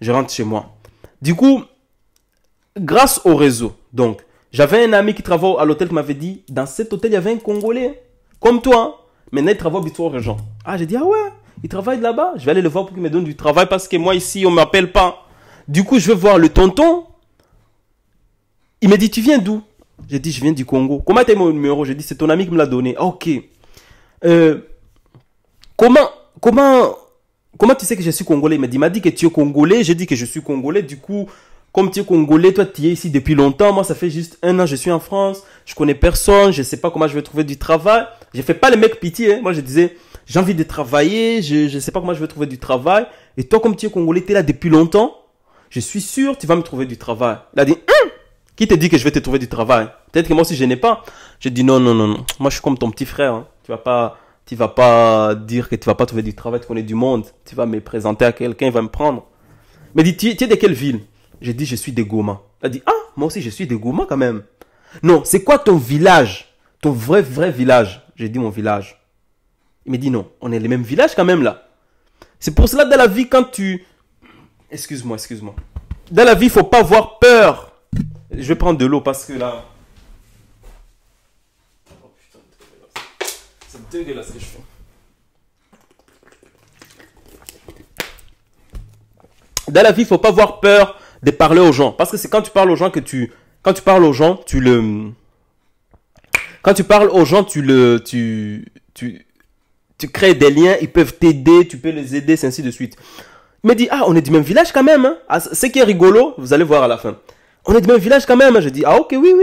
Je rentre chez moi. Du coup, grâce au réseau, donc, j'avais un ami qui travaille à l'hôtel qui m'avait dit, dans cet hôtel, il y avait un Congolais, comme toi. Maintenant, il travaille au Bitoir Régent. Ah, j'ai dit, ah ouais, il travaille là-bas. Je vais aller le voir pour qu'il me donne du travail parce que moi, ici, on ne m'appelle pas. Du coup, je vais voir le tonton. Il me dit, tu viens d'où? J'ai dit, je viens du Congo. Comment tu as mon numéro? J'ai dit, c'est ton ami qui me l'a donné. Ah, ok. Comment tu sais que je suis congolais? Il m'a dit que tu es congolais. J'ai dit que je suis congolais. Du coup, comme tu es congolais, toi, tu es ici depuis longtemps. Moi, ça fait juste 1 an, je suis en France. Je connais personne. Je ne sais pas comment je vais trouver du travail. Je ne fais pas le mec pitié. Hein. Moi, je disais, j'ai envie de travailler. Je ne sais pas comment je vais trouver du travail. Et toi, comme tu es congolais, tu es là depuis longtemps. Je suis sûr, tu vas me trouver du travail. Il a dit, qui te dit que je vais te trouver du travail? Peut-être que moi aussi je n'ai pas. J'ai dit non. Moi je suis comme ton petit frère. Hein. Tu vas pas dire que tu vas pas trouver du travail, tu connais du monde. Tu vas me présenter à quelqu'un, il va me prendre. Il m'a dit, tu es de quelle ville? J'ai dit, je suis de Goma. Il a dit, ah, moi aussi je suis de Goma quand même. Non, c'est quoi ton village? Ton vrai village? J'ai dit mon village. Il m'a dit non, on est les mêmes villages quand même là. C'est pour cela dans la vie quand tu... Excuse-moi. Dans la vie, il faut pas avoir peur. Je vais prendre de l'eau parce que là... Oh putain, c'est dégueulasse ce que je fais. Dans la vie, il ne faut pas avoir peur de parler aux gens. Parce que c'est quand tu parles aux gens que tu... Quand tu parles aux gens, tu crées des liens, ils peuvent t'aider, tu peux les aider, c'est ainsi de suite. Il me dit, ah, on est du même village quand même. Hein. Ah, ce qui est rigolo, vous allez voir à la fin. On est du même village quand même. Je dis, ah ok, oui.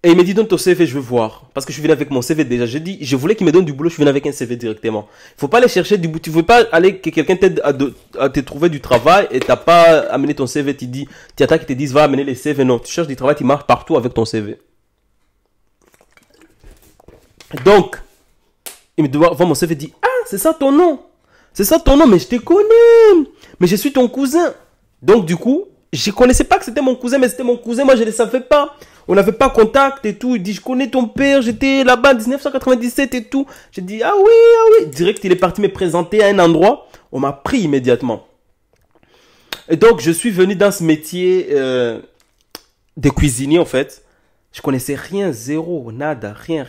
Et il me dit, donne ton CV, je veux voir. Parce que je suis venu avec mon CV déjà. Je dis, je voulais qu'il me donne du boulot, je suis venu avec un CV directement. Il ne faut pas aller chercher du boulot. Tu ne veux pas aller que quelqu'un t'aide à te trouver du travail et tu n'as pas amené ton CV. Tu attends qu'ils te disent, va amener les CV. Non, tu cherches du travail, tu marches partout avec ton CV. Donc, il me doit voir mon CV et dit, ah, c'est ça ton nom. C'est ça ton nom, mais je te connais. Mais je suis ton cousin. Donc, du coup, je ne connaissais pas que c'était mon cousin, mais c'était mon cousin. Moi, je ne le savais pas. On n'avait pas contact et tout. Il dit, je connais ton père. J'étais là-bas en 1997 et tout. J'ai dit, ah oui. Direct, il est parti me présenter à un endroit. On m'a pris immédiatement. Et donc, je suis venu dans ce métier de cuisinier, en fait. Je connaissais rien, zéro, nada, rien.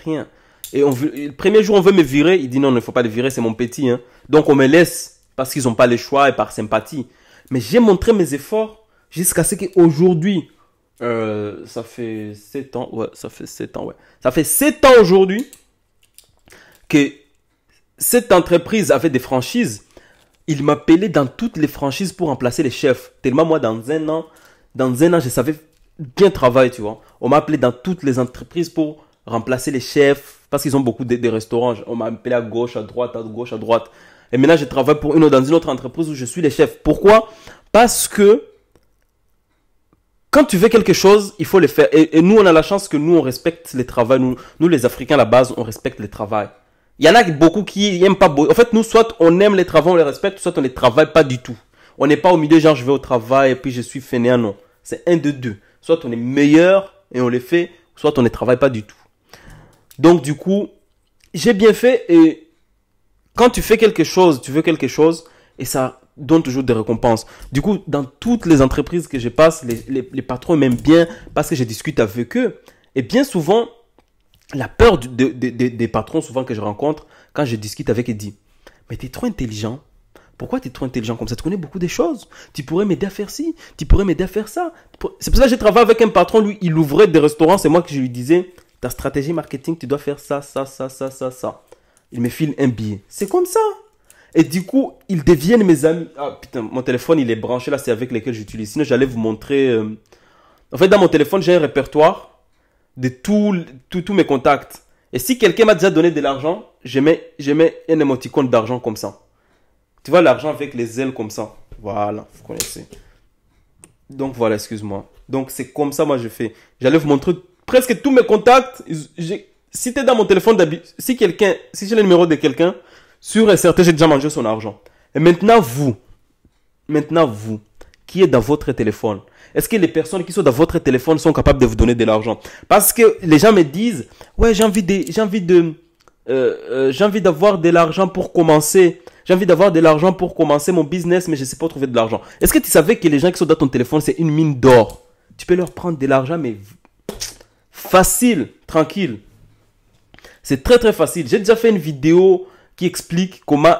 Et le premier jour, on veut me virer. Il dit, non, il ne faut pas le virer, c'est mon petit. Hein. Donc, on me laisse parce qu'ils n'ont pas le choix et par sympathie. Mais j'ai montré mes efforts. Jusqu'à ce qu'aujourd'hui, ça fait 7 ans, ça fait 7 ans aujourd'hui que cette entreprise avait des franchises. Il m'appelait dans toutes les franchises pour remplacer les chefs. Tellement moi, dans un an, je savais bien travailler, tu vois. On m'a appelé dans toutes les entreprises pour remplacer les chefs parce qu'ils ont beaucoup de restaurants. On m'a appelé à gauche, à droite. Et maintenant, je travaille dans une autre entreprise où je suis le chef. Pourquoi? Parce que quand tu veux quelque chose, il faut le faire. Et nous, on a la chance que nous, on respecte le travail. Nous, les Africains, à la base, on respecte le travail. Il y en a beaucoup qui n'aiment pas. En fait, nous, soit on aime les travaux, on les respecte, soit on ne les travaille pas du tout. On n'est pas au milieu, genre, je vais au travail et puis je suis fainéant. Non. C'est un de deux. Soit on est meilleur et on les fait, soit on ne travaille pas du tout. Donc, du coup, j'ai bien fait. Et quand tu fais quelque chose, tu veux quelque chose, et ça donne toujours des récompenses. Du coup, dans toutes les entreprises que je passe, les patrons m'aiment bien parce que je discute avec eux. Et bien souvent, la peur des patrons souvent que je rencontre, quand je discute avec eux, dit, mais tu es trop intelligent. Pourquoi tu es trop intelligent comme ça? Tu connais beaucoup de choses. Tu pourrais m'aider à faire ci. Tu pourrais m'aider à faire ça. C'est pour ça que je travaille avec un patron. Lui, il ouvrait des restaurants. C'est moi que je lui disais, ta stratégie marketing, tu dois faire ça, ça, ça, ça, ça, ça. Il me file un billet. C'est comme ça. Et du coup, ils deviennent mes amis. Ah putain, mon téléphone, il est branché là, c'est avec lesquels j'utilise. Sinon, j'allais vous montrer. En fait, dans mon téléphone, j'ai un répertoire de tous mes contacts. Et si quelqu'un m'a déjà donné de l'argent, je mets un émoticône d'argent comme ça. Tu vois l'argent avec les ailes comme ça. Voilà, vous connaissez. Donc voilà, excuse-moi. Donc c'est comme ça, moi je fais. J'allais vous montrer presque tous mes contacts. Si tu es dans mon téléphone, si j'ai le numéro de quelqu'un, sûr et certain, j'ai déjà mangé son argent. Et maintenant, vous, qui est dans votre téléphone, est-ce que les personnes qui sont dans votre téléphone sont capables de vous donner de l'argent? Parce que les gens me disent, ouais, j'ai envie d'avoir de l'argent pour commencer. J'ai envie d'avoir de l'argent pour commencer mon business, mais je ne sais pas trouver de l'argent. Est-ce que tu savais que les gens qui sont dans ton téléphone, c'est une mine d'or? Tu peux leur prendre de l'argent, mais facile, tranquille. C'est très très facile. J'ai déjà fait une vidéo qui explique comment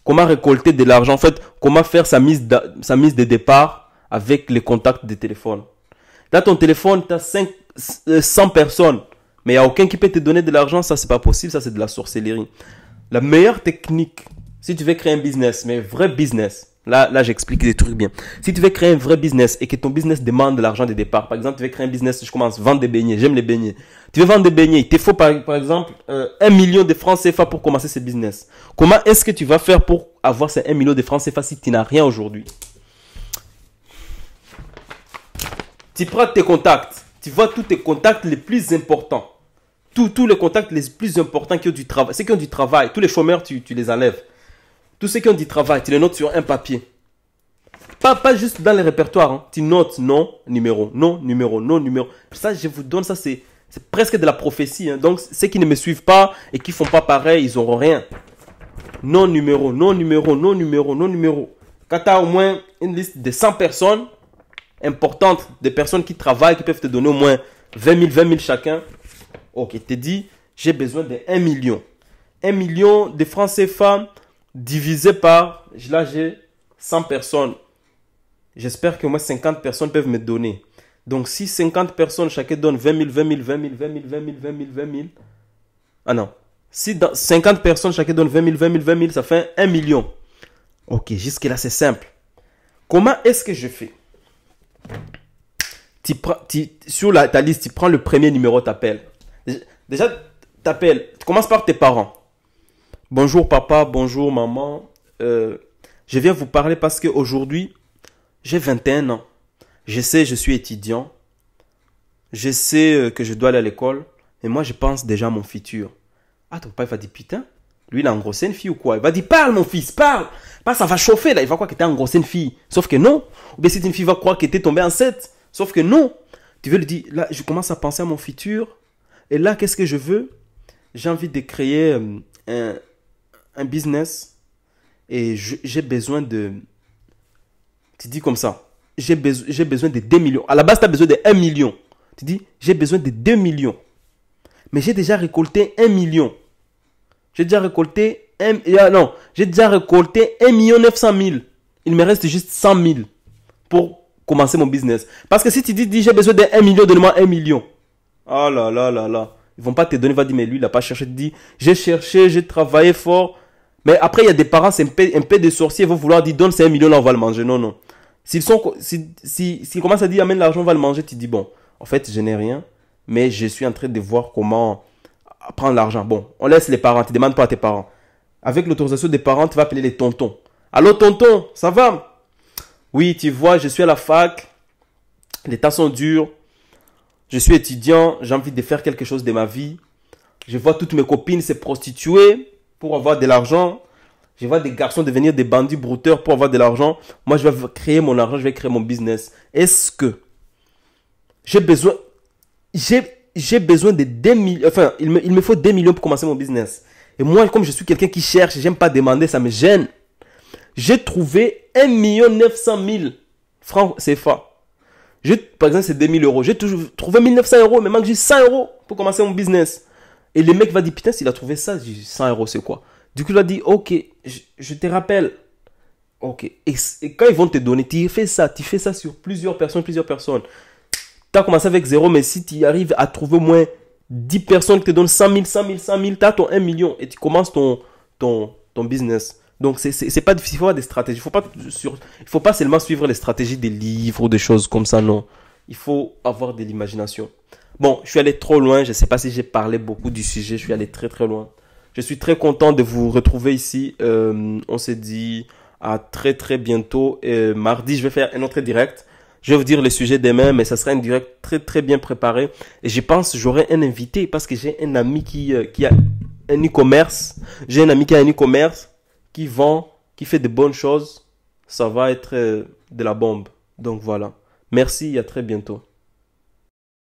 récolter de l'argent. En fait, comment faire sa mise de départ avec les contacts de téléphone. Dans ton téléphone, tu as 100 personnes. Mais il n'y a aucun qui peut te donner de l'argent. Ça, c'est pas possible. Ça, c'est de la sorcellerie. La meilleure technique, si tu veux créer un business, mais un vrai business, là j'explique des trucs bien. Si tu veux créer un vrai business et que ton business demande de l'argent de départ, par exemple, tu veux créer un business, je commence à vendre des beignets, j'aime les beignets. Tu veux vendre des beignets, il te faut par exemple 1 million de francs CFA pour commencer ce business. Comment est-ce que tu vas faire pour avoir ces 1 million de francs CFA si tu n'as rien aujourd'hui? Tu prends tes contacts, tu vois tous tes contacts les plus importants. Tous les contacts les plus importants qui ont du travail, ceux qui ont du travail, tous les chômeurs, tu les enlèves. Tous ceux qui ont du travail, tu les notes sur un papier. Pas juste dans les répertoires. Hein. Tu notes nom, numéro, nom, numéro, nom, numéro. Ça, je vous donne ça, c'est presque de la prophétie. Hein. Donc, ceux qui ne me suivent pas et qui ne font pas pareil, ils n'auront rien. Non, numéro, non, numéro, non, numéro, non, numéro. Quand tu as au moins une liste de 100 personnes importantes, des personnes qui travaillent, qui peuvent te donner au moins 20 000 chacun. Ok, tu te dis, j'ai besoin de 1 million. 1 million de francs CFA divisé par, là j'ai 100 personnes. J'espère que moi 50 personnes peuvent me donner. Donc si 50 personnes, chacun donne 20 000, 20 000, 20 000, 20 000, 20 000, 20 000, 20 000. Ah non. Si 50 personnes, chacun donne 20 000, 20 000, 20 000, ça fait 1 million. Ok, jusque là c'est simple. Comment est-ce que je fais? Sur ta liste, tu prends le premier numéro, t'appelles. Déjà, t'appelles. Tu commences par tes parents. Bonjour papa, bonjour maman. Je viens vous parler parce qu'aujourd'hui, j'ai 21 ans. Je sais, je suis étudiant. Je sais que je dois aller à l'école. Mais moi, je pense déjà à mon futur. Ah, ton papa, il va dire, putain, lui, il a engrossé une fille ou quoi? Il va dire, parle mon fils, parle. Pas, ça va chauffer là. Il va croire que tu as engrossé une fille. Sauf que non. Ou bien si une fille va croire que tu es tombé enceinte. Sauf que non. Tu veux lui dire, là, je commence à penser à mon futur. Et là, qu'est-ce que je veux? J'ai envie de créer un business. Et j'ai besoin de... Tu dis comme ça. J'ai besoin de 2 millions. À la base, tu as besoin de 1 million. Tu dis, j'ai besoin de 2 millions. Mais j'ai déjà récolté 1 million. J'ai déjà récolté 1 million 900 000. Il me reste juste 100 000 pour commencer mon business. Parce que si tu dis j'ai besoin de 1 million, donne-moi 1 million. Ah là là là là. Ils vont pas te donner, ils vont dire, mais lui, il n'a pas cherché. Tu dis, j'ai cherché, j'ai travaillé fort. Mais après, il y a des parents, c'est un peu des sorciers, ils vont vouloir dire, donne ces 1 million, là, on va le manger. Non, non. S'ils commencent à dire, amène l'argent, on va le manger, tu dis, bon, en fait, je n'ai rien, mais je suis en train de voir comment prendre l'argent. Bon, on laisse les parents, tu ne demandes pas à tes parents. Avec l'autorisation des parents, tu vas appeler les tontons. Allô, tonton, ça va? Oui, tu vois, je suis à la fac, les temps sont durs, je suis étudiant, j'ai envie de faire quelque chose de ma vie. Je vois toutes mes copines se prostituer pour avoir de l'argent. Je vois des garçons devenir des bandits brouteurs pour avoir de l'argent. Moi, je vais créer mon argent, je vais créer mon business. Est-ce que j'ai besoin de 2 millions, enfin, il me faut 2 millions pour commencer mon business. Et moi, comme je suis quelqu'un qui cherche, j'aime pas demander, ça me gêne. J'ai trouvé 1 900 000 francs CFA. Par exemple, c'est 2 000 euros. J'ai trouvé 1 900 euros, mais il manque juste 100 euros pour commencer mon business. Et le mec va dire, putain, s'il a trouvé ça, 100 euros, c'est quoi? Du coup, il va dire, ok, je te rappelle. Ok. Et quand ils vont te donner, tu fais ça sur plusieurs personnes. Tu as commencé avec 0, mais si tu arrives à trouver au moins 10 personnes qui te donnent 100 000, 100 000, 100 000, tu as ton 1 million et tu commences ton business. Donc, c'est pas difficile. Il faut avoir des stratégies. Il faut pas seulement suivre les stratégies des livres ou des choses comme ça, non. Il faut avoir de l'imagination. Bon, je suis allé trop loin. Je ne sais pas si j'ai parlé beaucoup du sujet. Je suis allé très, très loin. Je suis très content de vous retrouver ici. On s'est dit à très, très bientôt. Mardi, je vais faire un autre direct. Je vais vous dire le sujet demain, mais ça sera un direct très, très bien préparé. Et je pense que j'aurai un invité parce que j'ai un ami qui a un e-commerce. J'ai un ami qui a un e-commerce qui vend, qui fait de bonnes choses. Ça va être de la bombe. Donc voilà. Merci et à très bientôt.